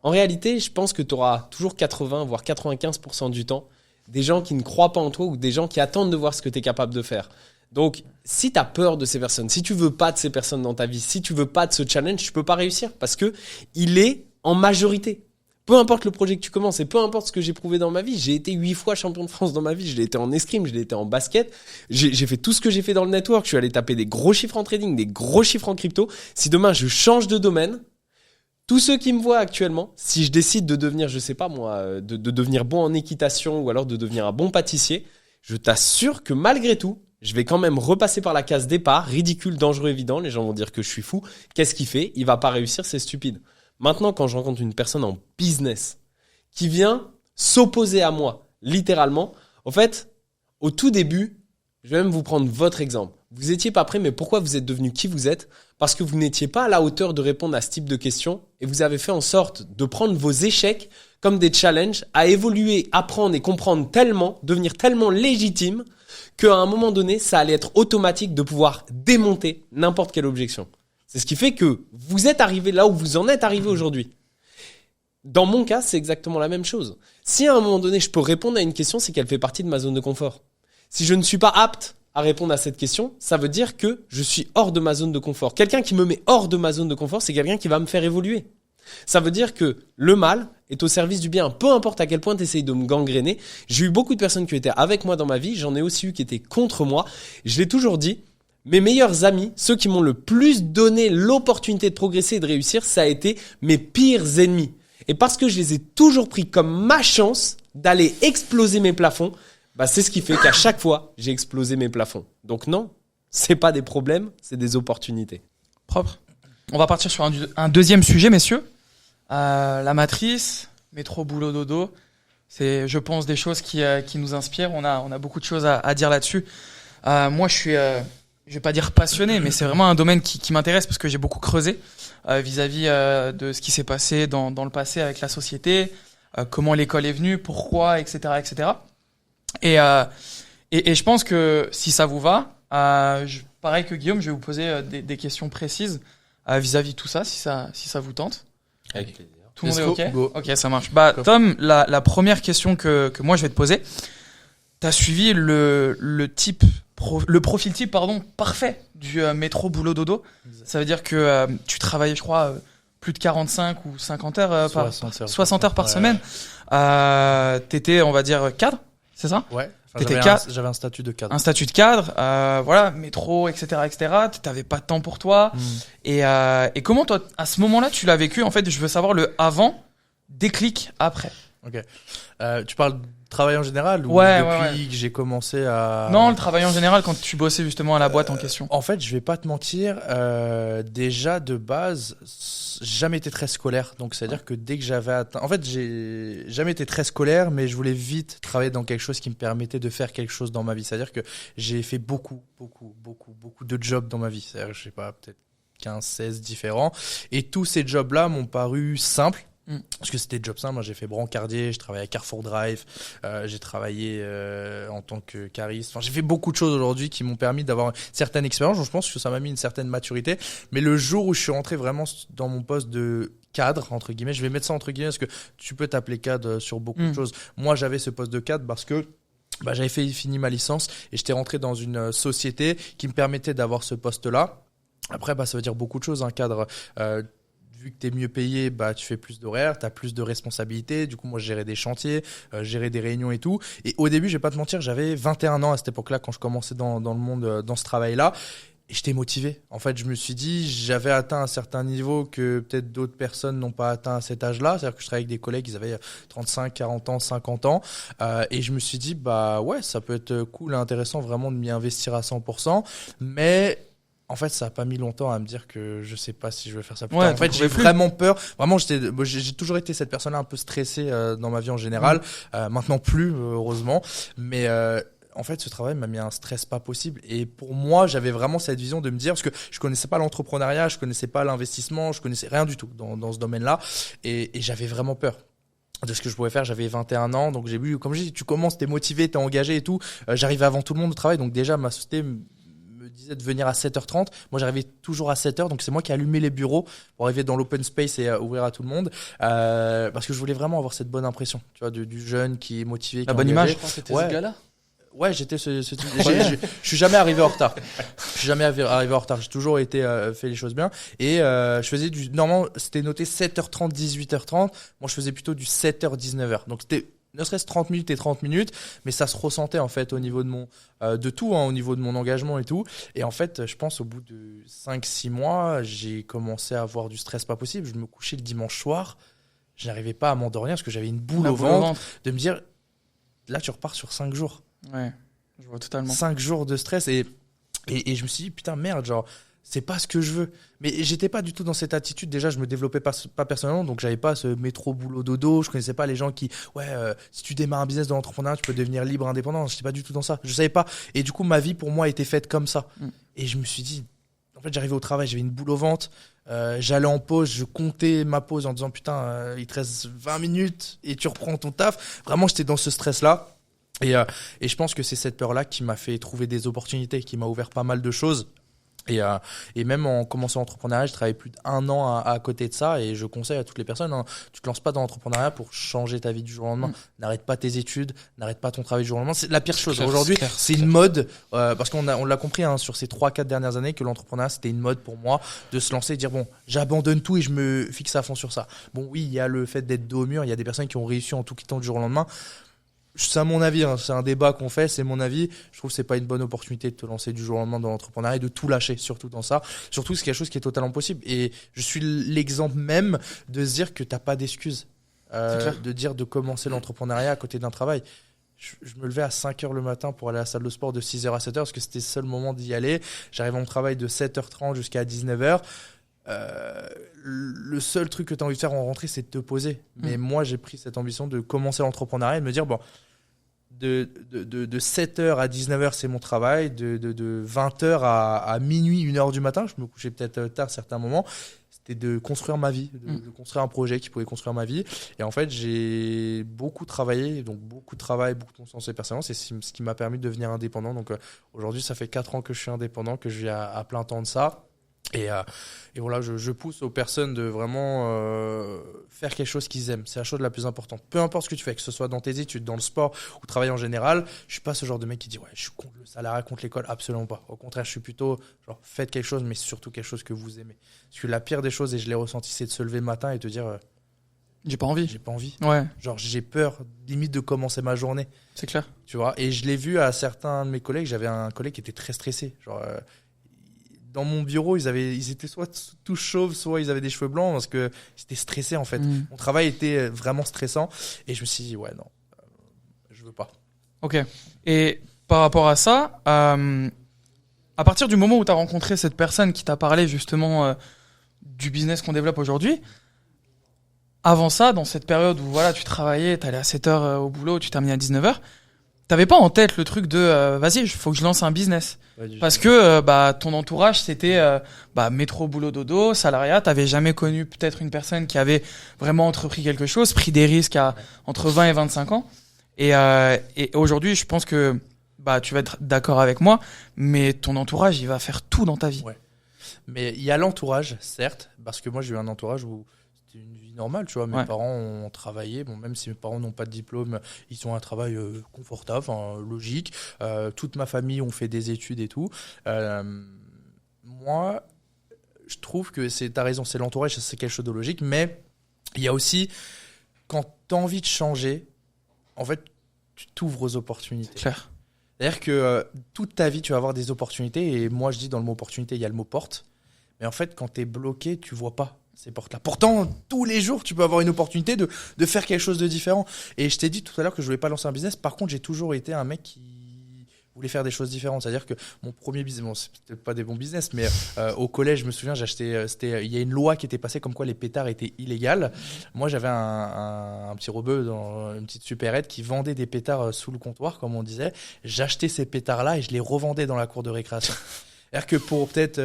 en réalité, je pense que tu auras toujours 80 voire 95% du temps des gens qui ne croient pas en toi ou des gens qui attendent de voir ce que tu es capable de faire. Donc, si tu as peur de ces personnes, si tu veux pas de ces personnes dans ta vie, si tu veux pas de ce challenge, tu peux pas réussir parce que il est en majorité. Peu importe le projet que tu commences et peu importe ce que j'ai prouvé dans ma vie, j'ai été 8 fois champion de France dans ma vie, je l'ai été en escrime, je l'ai été en basket, j'ai fait tout ce que j'ai fait dans le network, je suis allé taper des gros chiffres en trading, des gros chiffres en crypto. Si demain je change de domaine, tous ceux qui me voient actuellement, si je décide de devenir, je sais pas moi, de devenir bon en équitation ou alors de devenir un bon pâtissier, je t'assure que malgré tout, je vais quand même repasser par la case départ, ridicule, dangereux, évident. Les gens vont dire que je suis fou. Qu'est-ce qu'il fait? Il va pas réussir, c'est stupide. Maintenant, quand je rencontre une personne en business qui vient s'opposer à moi, littéralement, en fait, au tout début, je vais même vous prendre votre exemple. Vous étiez pas prêt, mais pourquoi vous êtes devenu qui vous êtes? Parce que vous n'étiez pas à la hauteur de répondre à ce type de questions et vous avez fait en sorte de prendre vos échecs comme des challenges, à évoluer, apprendre et comprendre tellement, devenir tellement légitime qu'à un moment donné, ça allait être automatique de pouvoir démonter n'importe quelle objection. C'est ce qui fait que vous êtes arrivé là où vous en êtes arrivé aujourd'hui. Dans mon cas, c'est exactement la même chose. Si à un moment donné, je peux répondre à une question, c'est qu'elle fait partie de ma zone de confort. Si je ne suis pas apte à répondre à cette question, ça veut dire que je suis hors de ma zone de confort. Quelqu'un qui me met hors de ma zone de confort, c'est quelqu'un qui va me faire évoluer. Ça veut dire que le mal est au service du bien. Peu importe à quel point tu essayes de me gangréner. J'ai eu beaucoup de personnes qui étaient avec moi dans ma vie. J'en ai aussi eu qui étaient contre moi. Je l'ai toujours dit. Mes meilleurs amis, ceux qui m'ont le plus donné l'opportunité de progresser et de réussir, ça a été mes pires ennemis. Et parce que je les ai toujours pris comme ma chance d'aller exploser mes plafonds, bah c'est ce qui fait qu'à chaque fois, j'ai explosé mes plafonds. Donc non, c'est pas des problèmes, c'est des opportunités. Propre. On va partir sur un deuxième sujet, messieurs. La matrice, métro, boulot, dodo. C'est, je pense, des choses qui nous inspirent. On a beaucoup de choses à dire là-dessus. Moi, je je vais pas dire passionné, mais c'est vraiment un domaine qui m'intéresse parce que j'ai beaucoup creusé vis-à-vis de ce qui s'est passé dans le passé avec la société, comment l'école est venue, pourquoi, etc., etc. Et je pense que si ça vous va, pareil que Guillaume, je vais vous poser des questions précises vis-à-vis de tout ça, si ça vous tente. Avec plaisir. Tout le monde est OK? Go. OK, ça marche. Bah, Tom, la première question que moi je vais te poser, t'as suivi le profil type, parfait du métro boulot dodo. Exact. Ça veut dire que tu travaillais, je crois, plus de 45 ou 50 heures 60 heures par semaine. T'étais, on va dire, cadre, c'est ça? Ouais. T'étais J'avais un statut de cadre. Un statut de cadre, voilà, métro, etc., etc. T'avais pas de temps pour toi. Et comment toi, à ce moment-là, tu l'as vécu? En fait, je veux savoir le avant, déclic après. Ok. Tu parles de travail en général ou Ouais, depuis que j'ai commencé à... Non, le travail en général, quand tu bossais justement à la boîte en question. En fait, je vais pas te mentir, déjà de base, j'ai jamais été très scolaire. Donc, c'est-à-dire que dès que j'avais atteint... En fait, j'ai jamais été très scolaire, mais je voulais vite travailler dans quelque chose qui me permettait de faire quelque chose dans ma vie. C'est-à-dire que j'ai fait beaucoup de jobs dans ma vie. C'est-à-dire que je sais pas, peut-être 15, 16 différents. Et tous ces jobs-là m'ont paru simples. Parce que c'était job simple. Moi, j'ai fait brancardier, je travaillais à Carrefour Drive, j'ai travaillé en tant que cariste. Enfin, j'ai fait beaucoup de choses aujourd'hui qui m'ont permis d'avoir une certaine expérience. Donc, je pense que ça m'a mis une certaine maturité. Mais le jour où je suis rentré vraiment dans mon poste de cadre, entre guillemets, je vais mettre ça entre guillemets parce que tu peux t'appeler cadre sur beaucoup de choses. Moi, j'avais ce poste de cadre parce que j'avais fini ma licence et j'étais rentré dans une société qui me permettait d'avoir ce poste-là. Après, ça veut dire beaucoup de choses, un cadre. Vu que tu es mieux payé, tu fais plus d'horaires, tu as plus de responsabilités. Du coup, moi, je gérais des chantiers, gérais des réunions et tout. Et au début, je vais pas te mentir, j'avais 21 ans à cette époque-là quand je commençais dans le monde, dans ce travail-là. Et j'étais motivé. En fait, je me suis dit, j'avais atteint un certain niveau que peut-être d'autres personnes n'ont pas atteint à cet âge-là. C'est-à-dire que je travaillais avec des collègues, ils avaient 35, 40 ans, 50 ans. Et je me suis dit, ouais, ça peut être cool et intéressant vraiment de m'y investir à 100%. Mais... En fait, ça n'a pas mis longtemps à me dire que je sais pas si je vais faire ça plus tard. En fait, j'ai vraiment peur. Vraiment, j'ai toujours été cette personne-là un peu stressée dans ma vie en général. Maintenant plus, heureusement. Mais en fait, ce travail m'a mis un stress pas possible. Et pour moi, j'avais vraiment cette vision de me dire, parce que je connaissais pas l'entrepreneuriat, je connaissais pas l'investissement, je connaissais rien du tout dans ce domaine-là. Et j'avais vraiment peur de ce que je pouvais faire. J'avais 21 ans, donc j'ai vu, comme je dis, tu commences, t'es motivé, t'es engagé et tout. J'arrivais avant tout le monde au travail, donc déjà ma société me disait de venir à 7h30. Moi, j'arrivais toujours à 7h, donc c'est moi qui allumais les bureaux pour arriver dans l'open space et ouvrir à tout le monde, parce que je voulais vraiment avoir cette bonne impression, tu vois, du jeune qui est motivé, la bonne image. C'était ce gars-là. Ouais, j'étais ce type. Je suis jamais arrivé en retard. Je suis jamais arrivé en retard. J'ai toujours été fait les choses bien. Et je faisais normalement, c'était noté 7h30, 18h30. Moi, je faisais plutôt du 7h, 19h. Donc c'était ne serait-ce 30 minutes et 30 minutes, mais ça se ressentait en fait au niveau de tout, au niveau de mon engagement et tout. Et en fait, je pense au bout de 5-6 mois, j'ai commencé à avoir du stress pas possible. Je me couchais le dimanche soir, je n'arrivais pas à m'endormir parce que j'avais une boule au ventre de me dire, là tu repars sur 5 jours. Ouais, je vois totalement. 5 jours de stress et je me suis dit, putain merde, genre c'est pas ce que je veux. Mais j'étais pas du tout dans cette attitude. Déjà, je me développais pas personnellement, donc j'avais pas ce métro boulot dodo. Je connaissais pas les gens qui, si tu démarres un business dans l'entrepreneuriat, tu peux devenir libre, indépendant. J'étais pas du tout dans ça. Je savais pas. Et du coup, ma vie pour moi était faite comme ça. Et je me suis dit, en fait, j'arrivais au travail, j'avais une boule au ventre. J'allais en pause, je comptais ma pause en disant, putain, il te reste 20 minutes et tu reprends ton taf. Vraiment, j'étais dans ce stress-là. Et je pense que c'est cette peur-là qui m'a fait trouver des opportunités, qui m'a ouvert pas mal de choses. Et même en commençant l'entrepreneuriat, je travaillais plus d'1 an à côté de ça, et je conseille à toutes les personnes, tu te lances pas dans l'entrepreneuriat pour changer ta vie du jour au lendemain. N'arrête pas tes études, n'arrête pas ton travail du jour au lendemain. C'est la pire chose. Aujourd'hui, c'est une mode, parce qu'on l'a compris sur ces 3-4 dernières années que l'entrepreneuriat c'était une mode pour moi de se lancer et dire bon, j'abandonne tout et je me fixe à fond sur ça. Bon, oui, il y a le fait d'être dos au mur, il y a des personnes qui ont réussi en tout quittant du jour au lendemain. C'est à mon avis, c'est un débat qu'on fait, c'est mon avis. Je trouve que c'est pas une bonne opportunité de te lancer du jour au lendemain dans l'entrepreneuriat et de tout lâcher, surtout dans ça. Surtout, c'est quelque chose qui est totalement possible. Et je suis l'exemple même de se dire que t'as pas d'excuses. De dire de commencer l'entrepreneuriat à côté d'un travail. Je me levais à 5h le matin pour aller à la salle de sport de 6h à 7h parce que c'était le seul moment d'y aller. J'arrivais à mon travail de 7h30 jusqu'à 19h. Le seul truc que tu as envie de faire en rentrée, c'est de te poser. Mais moi, j'ai pris cette ambition de commencer l'entrepreneuriat et de me dire, bon, de 7h à 19h, c'est mon travail. De 20h à minuit, 1h du matin, je me couchais peut-être tard certains moments. C'était de construire ma vie, de construire un projet qui pouvait construire ma vie. Et en fait, j'ai beaucoup travaillé, donc beaucoup de travail, beaucoup de conscience et persévérance. Et c'est ce qui m'a permis de devenir indépendant. Donc aujourd'hui, ça fait 4 ans que je suis indépendant, que je vis à plein temps de ça. Et voilà, je pousse aux personnes de vraiment faire quelque chose qu'ils aiment. C'est la chose la plus importante. Peu importe ce que tu fais, que ce soit dans tes études, dans le sport ou travail en général, je suis pas ce genre de mec qui dit ouais, je suis contre le salariat, contre l'école. Absolument pas. Au contraire, je suis plutôt genre faites quelque chose, mais surtout quelque chose que vous aimez. Parce que la pire des choses, et je l'ai ressenti, c'est de se lever le matin et te dire J'ai pas envie. j'ai pas envie. Ouais, Genre j'ai peur limite de commencer ma journée. c'est clair. Tu vois. Et je l'ai vu à certains de mes collègues. J'avais un collègue qui était très stressé. Genre dans mon bureau, ils étaient soit tous chauves, soit ils avaient des cheveux blancs parce que c'était stressé en fait. Mon travail était vraiment stressant et je me suis dit ouais non, je veux pas. Ok. Et par rapport à ça, à partir du moment où tu as rencontré cette personne qui t'a parlé justement du business qu'on développe aujourd'hui, avant ça, dans cette période où voilà, tu travaillais, tu allais à 7h au boulot, tu terminais à 19h, t'avais pas en tête le truc de vas-y, faut que je lance un business. Parce que ton entourage, c'était métro, boulot, dodo, salariat. T'avais jamais connu peut-être une personne qui avait vraiment entrepris quelque chose, pris des risques à entre 20 et 25 ans. Et aujourd'hui, je pense que tu vas être d'accord avec moi, mais ton entourage, il va faire tout dans ta vie. Ouais. Mais il y a l'entourage, certes, parce que moi j'ai eu un entourage où c'était une vie normale, tu vois. Mes parents ont travaillé, bon, même si mes parents n'ont pas de diplôme, ils ont un travail confortable, logique. Toute ma famille ont fait des études et tout. Moi, je trouve que t'as raison, c'est l'entourage, c'est quelque chose de logique, mais il y a aussi, quand tu as envie de changer, en fait, tu t'ouvres aux opportunités. Claire. C'est-à-dire que toute ta vie, tu vas avoir des opportunités, et moi je dis dans le mot opportunité, il y a le mot porte, mais en fait, quand tu es bloqué, tu vois pas ces portes-là. Pourtant, tous les jours, tu peux avoir une opportunité de faire quelque chose de différent. Et je t'ai dit tout à l'heure que je voulais pas lancer un business. Par contre, j'ai toujours été un mec qui voulait faire des choses différentes. C'est-à-dire que mon premier business, bon, c'est peut-être pas des bons business, mais au collège, je me souviens, il y a une loi qui était passée comme quoi les pétards étaient illégaux. Moi, j'avais un petit rebeu dans une petite supérette qui vendait des pétards sous le comptoir, comme on disait. J'achetais ces pétards-là et je les revendais dans la cour de récréation. C'est-à-dire que pour peut-être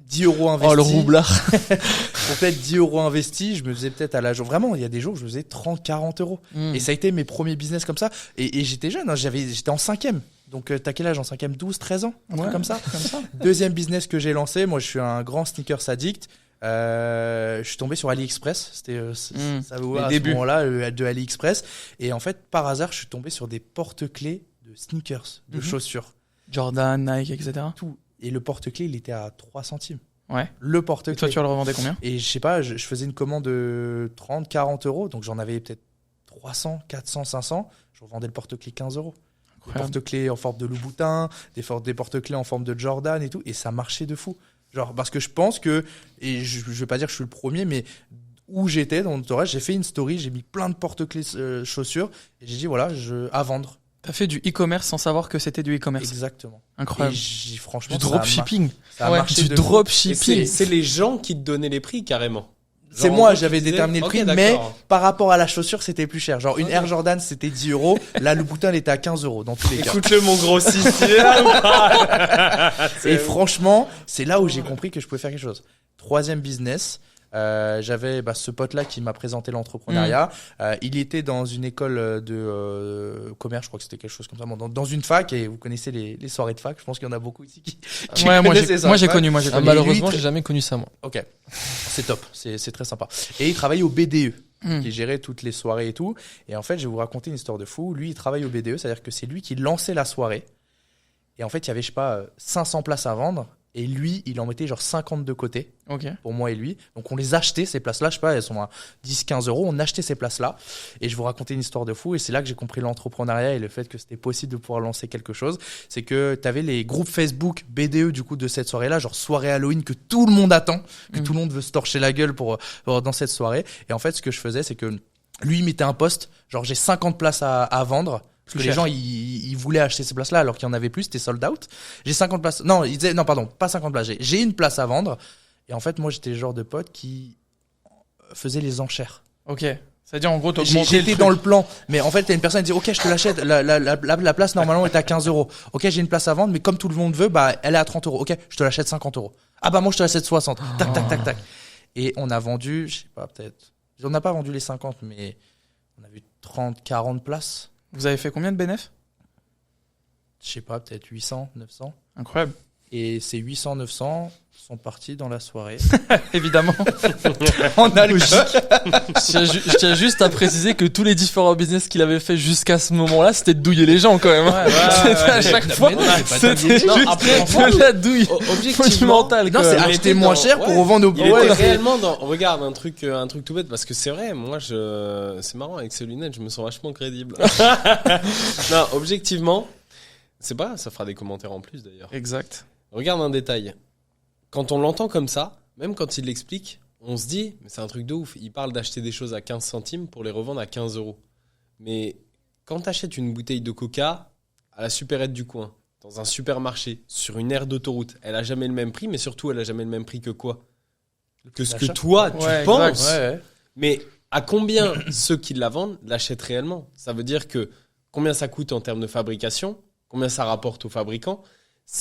10 € investis. Oh, le roublard. Pour peut-être 10 € investis, je me faisais peut-être à la journée. Vraiment, il y a des jours où je me faisais 30, 40 €. Et ça a été mes premiers business comme ça. Et j'étais jeune, hein, j'étais en 5e. Donc, t'as quel âge en 5e? 12, 13 ans? Un truc comme ça. Deuxième business que j'ai lancé, moi, je suis un grand sneakers addict. Je suis tombé sur AliExpress. C'était ça vous à ce moment-là de AliExpress. Et en fait, par hasard, je suis tombé sur des porte-clés de sneakers, de chaussures. Jordan, Nike, etc. Tout. Et le porte-clés, il était à 3 centimes. Ouais. Le Et porte-clés. toi, tu le revendais combien? Et je sais pas, je faisais une commande de 30, 40 €. Donc j'en avais peut-être 300, 400, 500. Je revendais le porte-clés 15 €. Des porte-clés en forme de Louboutin, des porte-clés en forme de Jordan et tout. Et ça marchait de fou. Genre, parce que je pense que, et je vais pas dire que je suis le premier, mais où j'étais dans l'entourage, j'ai fait une story, j'ai mis plein de porte-clés chaussures. Et j'ai dit, voilà, à vendre. T'as fait du e-commerce sans savoir que c'était du e-commerce. Exactement. Incroyable. Et franchement, Du dropshipping. ça a marché Du de fou. dropshipping. C'est les gens qui te donnaient les prix carrément. C'est Genre, moi, en gros, j'avais tu disais, déterminé le ok, prix, d'accord. mais par rapport à la chaussure, c'était plus cher. Genre, une Ok. Air Jordan, c'était 10 €. Là, le bouton, il était à 15 € dans tous les cas. Écoute-le, mon gros c'est là ou pas? Et franchement, c'est là où j'ai compris que je pouvais faire quelque chose. Troisième business. J'avais ce pote-là qui m'a présenté l'entrepreneuriat. Il était dans une école de commerce, je crois que c'était quelque chose comme ça, bon, dans une fac, et vous connaissez les soirées de fac. Je pense qu'il y en a beaucoup ici qui Ouais, moi connaissent les soirées j'ai de fac. connu. Ah, malheureusement, j'ai jamais connu ça, moi. Ok, c'est top, c'est très sympa. Et il travaille au BDE, qui gérait toutes les soirées et tout. Et en fait, je vais vous raconter une histoire de fou. Lui, il travaille au BDE, c'est-à-dire que c'est lui qui lançait la soirée. Et en fait, il y avait, je sais pas, 500 places à vendre. Et lui, il en mettait genre 50 de côté, Ok. pour moi et lui. Donc on les achetait, ces places-là, je sais pas, elles sont à 10, 15 €. On achetait ces places-là. Et je vous racontais une histoire de fou. Et c'est là que j'ai compris l'entrepreneuriat et le fait que c'était possible de pouvoir lancer quelque chose. C'est que tu avais les groupes Facebook BDE du coup de cette soirée-là, genre soirée Halloween que tout le monde attend, que tout le monde veut se torcher la gueule pour dans cette soirée. Et en fait, ce que je faisais, c'est que lui, il mettait un post, genre j'ai 50 places à vendre. Parce que les gens, ils voulaient acheter ces places-là alors qu'il n'y en avait plus, c'était sold out. J'ai 50 places. Non, il disait, non, pardon, pas 50 places. J'ai une place à vendre. Et en fait, moi, j'étais le genre de pote qui faisait les enchères. Ok. C'est-à-dire, en gros, t'augmentes le J'étais truc. dans le plan, mais en fait, t'as une personne qui dit, ok, je te l'achète, la place normalement est à 15 euros. Ok, j'ai une place à vendre, mais comme tout le monde veut, bah, elle est à 30 euros. Ok, je te l'achète 50 euros. Ah bah, moi, je te l'achète 60. Tac, tac, tac, tac. Et on a vendu, je sais pas, peut-être, on n'a pas vendu les 50, mais on a vu 30, 40 places. Vous avez fait combien de bénéfices? Je sais pas, peut-être 800, 900. Incroyable. Et ces 800, 900 sont partis dans la soirée. Évidemment. En alcool. Je tiens juste à préciser que tous les différents business qu'il avait fait jusqu'à ce moment-là, c'était de douiller les gens quand même. C'était à chaque fois, Mais non, c'est pas c'était dingue. juste Non, après, de la douille Objectivement, monumentale. Non, quoi. c'est Il acheter était moins dans- cher pour ouais. revendre au Il prix. était Ouais. réellement dans. Regarde un truc tout bête parce que c'est vrai. Moi, c'est marrant avec ces lunettes, je me sens vachement crédible. Non, objectivement, c'est pas. Ça fera des commentaires en plus d'ailleurs. Exact. Regarde un détail. Quand on l'entend comme ça, même quand il l'explique, on se dit, mais c'est un truc de ouf. Il parle d'acheter des choses à 15 centimes pour les revendre à 15 euros. Mais quand tu achètes une bouteille de coca à la supérette du coin, dans un supermarché, sur une aire d'autoroute, elle a jamais le même prix, mais surtout, elle a jamais le même prix que quoi? Que ce que d'achat. toi, tu Ouais, penses. Ouais. Mais à combien ceux qui la vendent l'achètent réellement? Ça veut dire que combien ça coûte en termes de fabrication, combien ça rapporte aux fabricants.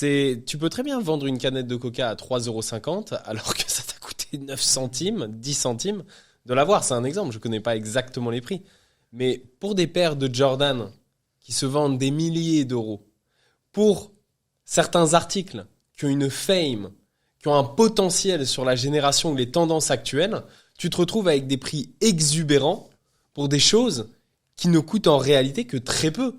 Tu peux très bien vendre une canette de coca à 3,50 € alors que ça t'a coûté 9 centimes, 10 centimes de l'avoir. C'est un exemple, je connais pas exactement les prix. Mais pour des paires de Jordan qui se vendent des milliers d'euros, pour certains articles qui ont une fame, qui ont un potentiel sur la génération ou les tendances actuelles, tu te retrouves avec des prix exubérants pour des choses qui ne coûtent en réalité que très peu.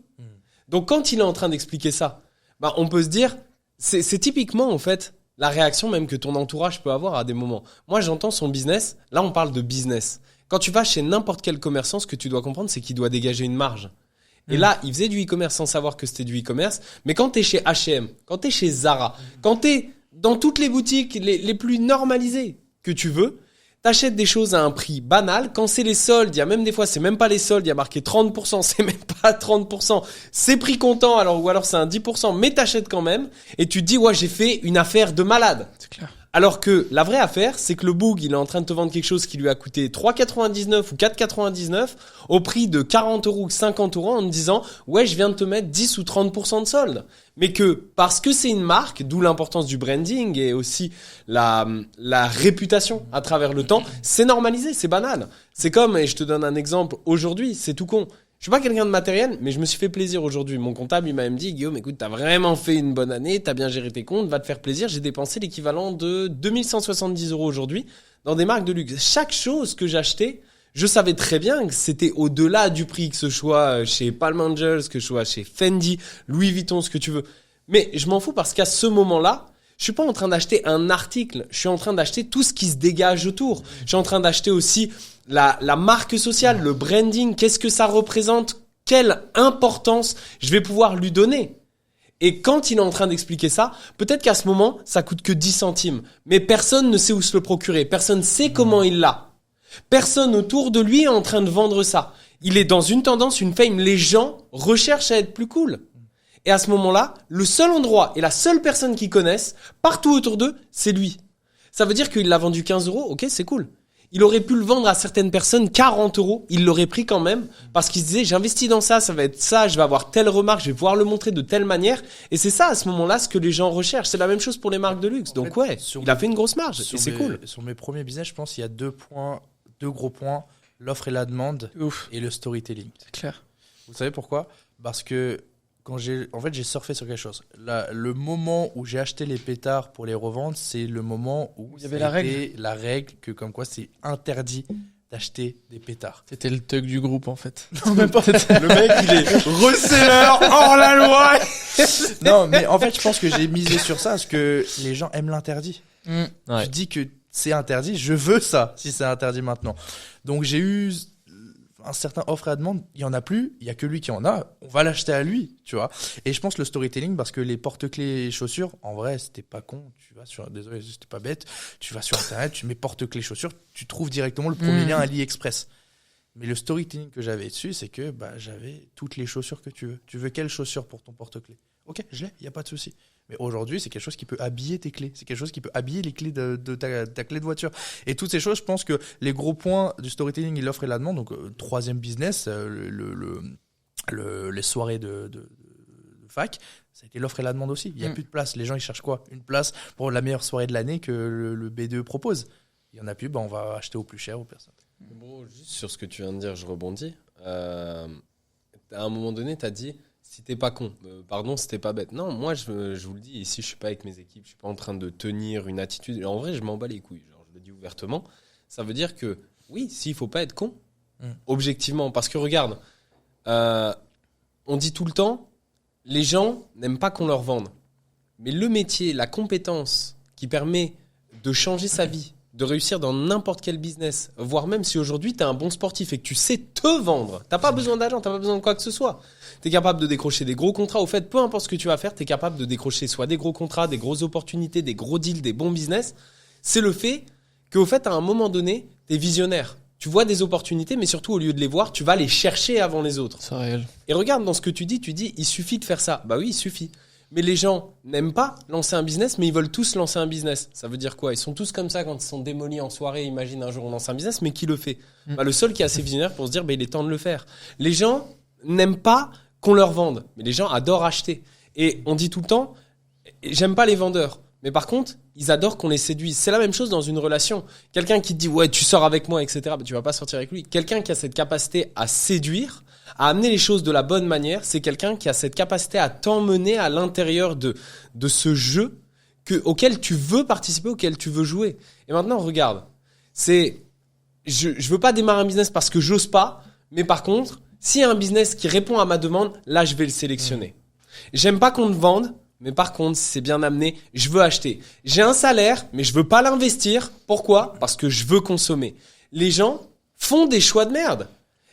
Donc quand il est en train d'expliquer ça, bah, on peut se dire, c'est typiquement en fait la réaction même que ton entourage peut avoir à des moments. Moi j'entends son business, là on parle de business. Quand tu vas chez n'importe quel commerçant, ce que tu dois comprendre c'est qu'il doit dégager une marge. Et là, il faisait du e-commerce sans savoir que c'était du e-commerce. Mais quand t'es chez H&M, quand t'es chez Zara, quand t'es dans toutes les boutiques les plus normalisées que tu veux, t'achètes des choses à un prix banal. Quand c'est les soldes, il y a même des fois, c'est même pas les soldes, il y a marqué 30%, c'est même pas 30%. C'est prix comptant, ou alors c'est un 10%, mais t'achètes quand même. Et tu te dis, ouais, j'ai fait une affaire de malade. C'est clair. Alors que la vraie affaire, c'est que le boug, il est en train de te vendre quelque chose qui lui a coûté 3,99 ou 4,99 au prix de 40 euros ou 50 euros en te disant, ouais, je viens de te mettre 10 ou 30% de solde. Mais que, parce que c'est une marque, d'où l'importance du branding et aussi la réputation à travers le temps, c'est normalisé, c'est banal. C'est comme, et je te donne un exemple aujourd'hui, c'est tout con. Je suis pas quelqu'un de matériel, mais je me suis fait plaisir aujourd'hui. Mon comptable, il m'a même dit, Guillaume, écoute, t'as vraiment fait une bonne année, t'as bien géré tes comptes, va te faire plaisir. J'ai dépensé l'équivalent de 2170 € aujourd'hui dans des marques de luxe. Chaque chose que j'achetais, je savais très bien que c'était au-delà du prix, que ce soit chez Palm Angels, que ce soit chez Fendi, Louis Vuitton, ce que tu veux. Mais je m'en fous parce qu'à ce moment-là, je suis pas en train d'acheter un article, je suis en train d'acheter tout ce qui se dégage autour. Je suis en train d'acheter aussi la marque sociale, le branding, qu'est-ce que ça représente, quelle importance je vais pouvoir lui donner. Et quand il est en train d'expliquer ça, peut-être qu'à ce moment, ça coûte que 10 centimes. Mais personne ne sait où se le procurer, personne ne sait comment il l'a. Personne autour de lui est en train de vendre ça. Il est dans une tendance, une fame, les gens recherchent à être plus cool. Et à ce moment-là, le seul endroit et la seule personne qu'ils connaissent, partout autour d'eux, c'est lui. Ça veut dire qu'il l'a vendu 15 €, ok, c'est cool. Il aurait pu le vendre à certaines personnes 40 €, il l'aurait pris quand même, parce qu'il se disait, j'investis dans ça, ça va être ça, je vais avoir telle remarque, je vais pouvoir le montrer de telle manière. Et c'est ça, à ce moment-là, ce que les gens recherchent. C'est la même chose pour les marques de luxe. Donc fait, ouais, sur il a fait une grosse marge, et c'est mes- cool. Sur mes premiers business, je pense qu'il y a deux gros points, l'offre et la demande Ouf. et le storytelling. C'est clair. Vous savez pourquoi? Parce que quand j'ai surfé sur quelque chose. Le moment où j'ai acheté les pétards pour les revendre, c'est le moment où Il y avait ça la a été la règle que comme quoi c'est interdit d'acheter des pétards. C'était le thug du groupe en fait. Non, même pas. Le mec, il est Reseller hors la loi. Non, mais en fait, je pense que j'ai misé sur ça parce que les gens aiment l'interdit. Ouais. Tu dis que c'est interdit, je veux ça si c'est interdit maintenant. Donc j'ai eu un certain offre et à demande, il y en a plus, il y a que lui qui en a, on va l'acheter à lui, tu vois. Et je pense le storytelling parce que les porte-clés chaussures, en vrai, c'était pas con, tu vas sur désolé, c'était pas bête, tu vas sur internet, tu mets porte-clés chaussures, tu trouves directement le premier lien AliExpress. Mais le storytelling que j'avais dessus, c'est que j'avais toutes les chaussures que tu veux. Tu veux quelles chaussures pour ton porte-clés? Ok, je l'ai, il n'y a pas de souci. Mais aujourd'hui, c'est quelque chose qui peut habiller tes clés. C'est quelque chose qui peut habiller les clés de ta clé de voiture. Et toutes ces choses, je pense que les gros points du storytelling, l'offre et la demande, donc troisième business, les soirées de fac, ça a été l'offre et la demande aussi. Il n'y a plus de place. Les gens, ils cherchent quoi? Une place pour la meilleure soirée de l'année que le B2 propose. Il n'y en a plus, on va acheter au plus cher aux personnes. Bon, juste sur ce que tu viens de dire, je rebondis. À un moment donné, tu as dit, si t'es pas con, pardon, si t'es pas bête. Non, moi, je vous le dis, ici, je suis pas avec mes équipes, je suis pas en train de tenir une attitude. En vrai, je m'en bats les couilles, genre, je le dis ouvertement. Ça veut dire que, oui, s'il faut pas être con, objectivement. Parce que regarde, on dit tout le temps, les gens n'aiment pas qu'on leur vende. Mais le métier, la compétence qui permet de changer sa vie, de réussir dans n'importe quel business, voire même si aujourd'hui tu es un bon sportif et que tu sais te vendre, t'as pas besoin d'argent, t'as pas besoin de quoi que ce soit. Tu es capable de décrocher des gros contrats. Au fait, peu importe ce que tu vas faire, tu es capable de décrocher soit des gros contrats, des grosses opportunités, des gros deals, des bons business. C'est le fait qu'au fait, à un moment donné, tu es visionnaire. Tu vois des opportunités, mais surtout, au lieu de les voir, tu vas les chercher avant les autres. C'est réel. Et regarde dans ce que tu dis, il suffit de faire ça. Bah oui, il suffit. Mais les gens n'aiment pas lancer un business, mais ils veulent tous lancer un business. Ça veut dire quoi? Ils sont tous comme ça quand ils sont démolis en soirée. Imagine un jour on lance un business, mais qui le fait? Bah, le seul qui est assez visionnaire pour se dire il est temps de le faire. Les gens n'aiment pas qu'on leur vende, mais les gens adorent acheter. Et on dit tout le temps, j'aime pas les vendeurs. Mais par contre, ils adorent qu'on les séduise. C'est la même chose dans une relation. Quelqu'un qui te dit ouais, tu sors avec moi, etc. Bah, tu vas pas sortir avec lui. Quelqu'un qui a cette capacité à séduire, à amener les choses de la bonne manière, c'est quelqu'un qui a cette capacité à t'emmener à l'intérieur de ce jeu auquel tu veux participer, auquel tu veux jouer. Et maintenant, regarde, je veux pas démarrer un business parce que j'ose pas, mais par contre, s'il y a un business qui répond à ma demande, là, je vais le sélectionner. J'aime pas qu'on me vende, mais par contre, si c'est bien amené, je veux acheter. J'ai un salaire, mais je veux pas l'investir. Pourquoi? Parce que je veux consommer. Les gens font des choix de merde.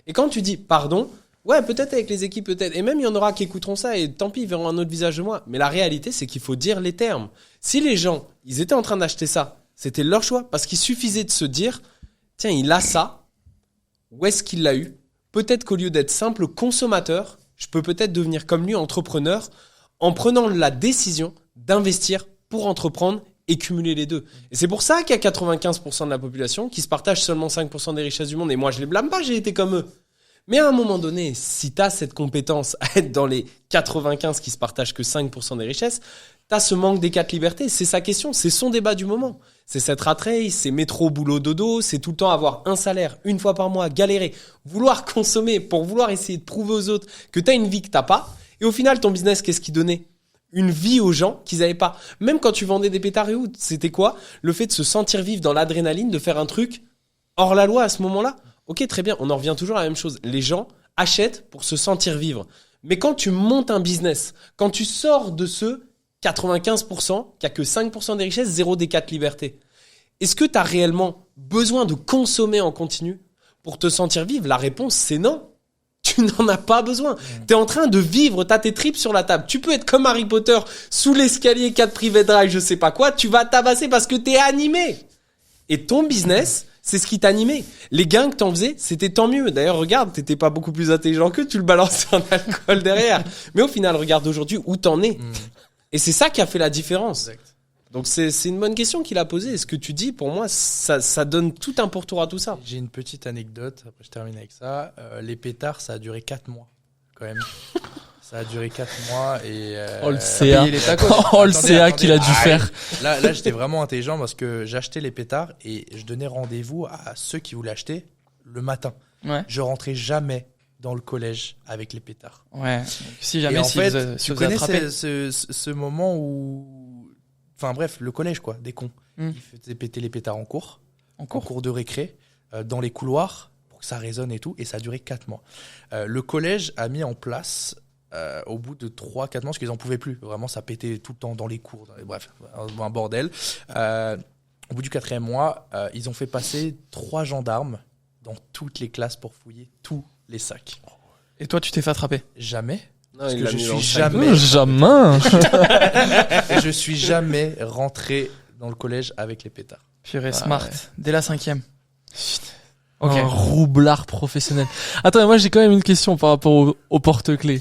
Et quand tu dis pardon, ouais, peut-être avec les équipes, peut-être. Et même, il y en aura qui écouteront ça et tant pis, ils verront un autre visage de moi. Mais la réalité, c'est qu'il faut dire les termes. Si les gens, ils étaient en train d'acheter ça, c'était leur choix. Parce qu'il suffisait de se dire, tiens, il a ça. Où est-ce qu'il l'a eu? Peut-être qu'au lieu d'être simple consommateur, je peux peut-être devenir comme lui entrepreneur en prenant la décision d'investir pour entreprendre et cumuler les deux. Et c'est pour ça qu'il y a 95% de la population qui se partage seulement 5% des richesses du monde. Et moi, je les blâme pas, j'ai été comme eux. Mais à un moment donné, si tu as cette compétence à être dans les 95 qui se partagent que 5% des richesses, tu as ce manque des 4 libertés. C'est sa question, c'est son débat du moment. C'est cette rat race, c'est métro, boulot, dodo, c'est tout le temps avoir un salaire, une fois par mois, galérer, vouloir consommer pour vouloir essayer de prouver aux autres que tu as une vie que tu pas. Et au final, ton business, qu'est-ce qu'il donnait? Une vie aux gens qu'ils n'avaient pas. Même quand tu vendais des pétards et autres, c'était quoi? Le fait de se sentir vivre dans l'adrénaline, de faire un truc hors la loi à ce moment-là. Ok, très bien, on en revient toujours à la même chose. Les gens achètent pour se sentir vivre. Mais quand tu montes un business, quand tu sors de ce 95% qui a que 5% des richesses, 0 des 4 libertés, est-ce que tu as réellement besoin de consommer en continu pour te sentir vivre? La réponse, c'est non. Tu n'en as pas besoin. T'es en train de vivre, t'as tes tripes sur la table. Tu peux être comme Harry Potter, sous l'escalier, 4 private drive, je sais pas quoi, tu vas tabasser parce que t'es animé. Et ton business, c'est ce qui t'animait. Les gains que t'en faisais, c'était tant mieux. D'ailleurs, regarde, t'étais pas beaucoup plus intelligent que tu le balançais en alcool derrière. Mais au final, regarde aujourd'hui où t'en es. Et c'est ça qui a fait la différence. Exact. Donc c'est une bonne question qu'il a posée. Et ce que tu dis, pour moi, ça donne tout un pourtour à tout ça. J'ai une petite anecdote, après je termine avec ça. Les pétards, ça a duré 4 mois, quand même. Ça a duré 4 mois et... oh le CA, le CA qu'il a dû faire. Là, j'étais vraiment intelligent parce que j'achetais les pétards et je donnais rendez-vous à ceux qui voulaient acheter le matin. Ouais. Je rentrais jamais dans le collège avec les pétards. Ouais. Si jamais, et en fait, tu connais ce moment où... Enfin bref, le collège quoi, des cons. Ils faisaient péter les pétards en cours de récré, dans les couloirs, pour que ça résonne et tout, et ça a duré 4 mois. Le collège a mis en place, au bout de 3-4 mois, parce qu'ils n'en pouvaient plus, vraiment ça pétait tout le temps dans les cours, bref, un bordel. Au bout du 4e mois, ils ont fait passer 3 gendarmes dans toutes les classes pour fouiller tous les sacs. Et toi, tu t'es fait attraper? Jamais. Non, parce que je suis jamais. Je suis jamais rentré dans le collège avec les pétards. Purée, smart. Ouais. Dès la 5e. Okay. Un roublard professionnel. Attends, moi j'ai quand même une question par rapport au porte-clés.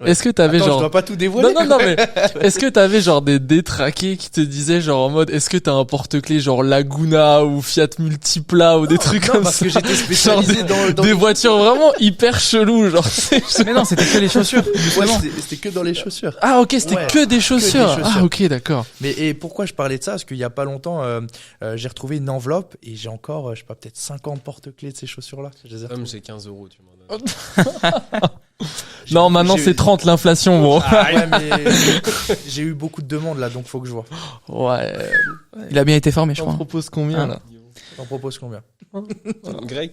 Ouais. Est-ce que t'avais Attends, je genre dois pas tout dévoiler. non, mais est-ce que t'avais genre des détraqués qui te disaient genre en mode est-ce que t'as un porte-clés genre Laguna ou Fiat Multipla ou des trucs Non, comme parce ça que j'étais spécialisé dans des voitures vraiment hyper cheloues genre Mais non, c'était que les chaussures. Ouais, Justement. c'était que dans les chaussures. Ah ok, c'était Ouais, que des chaussures. chaussures. Ah ok, d'accord. Mais et pourquoi je parlais de ça? Parce qu'il y a pas longtemps, j'ai retrouvé une enveloppe et j'ai encore, je sais pas, peut-être 50 porte-clés de ces chaussures-là. Je les ai Comme retrouvées. j'ai 15 euros, tu m'en donnes. Non, maintenant j'ai- c'est 30 l'inflation, bon. Ah ouais, mais j'ai eu beaucoup de demandes là, donc faut que je vois. Ouais. Il a bien été formé, je T'en crois. proposes combien Ah. là? T'en proposes combien? Greg,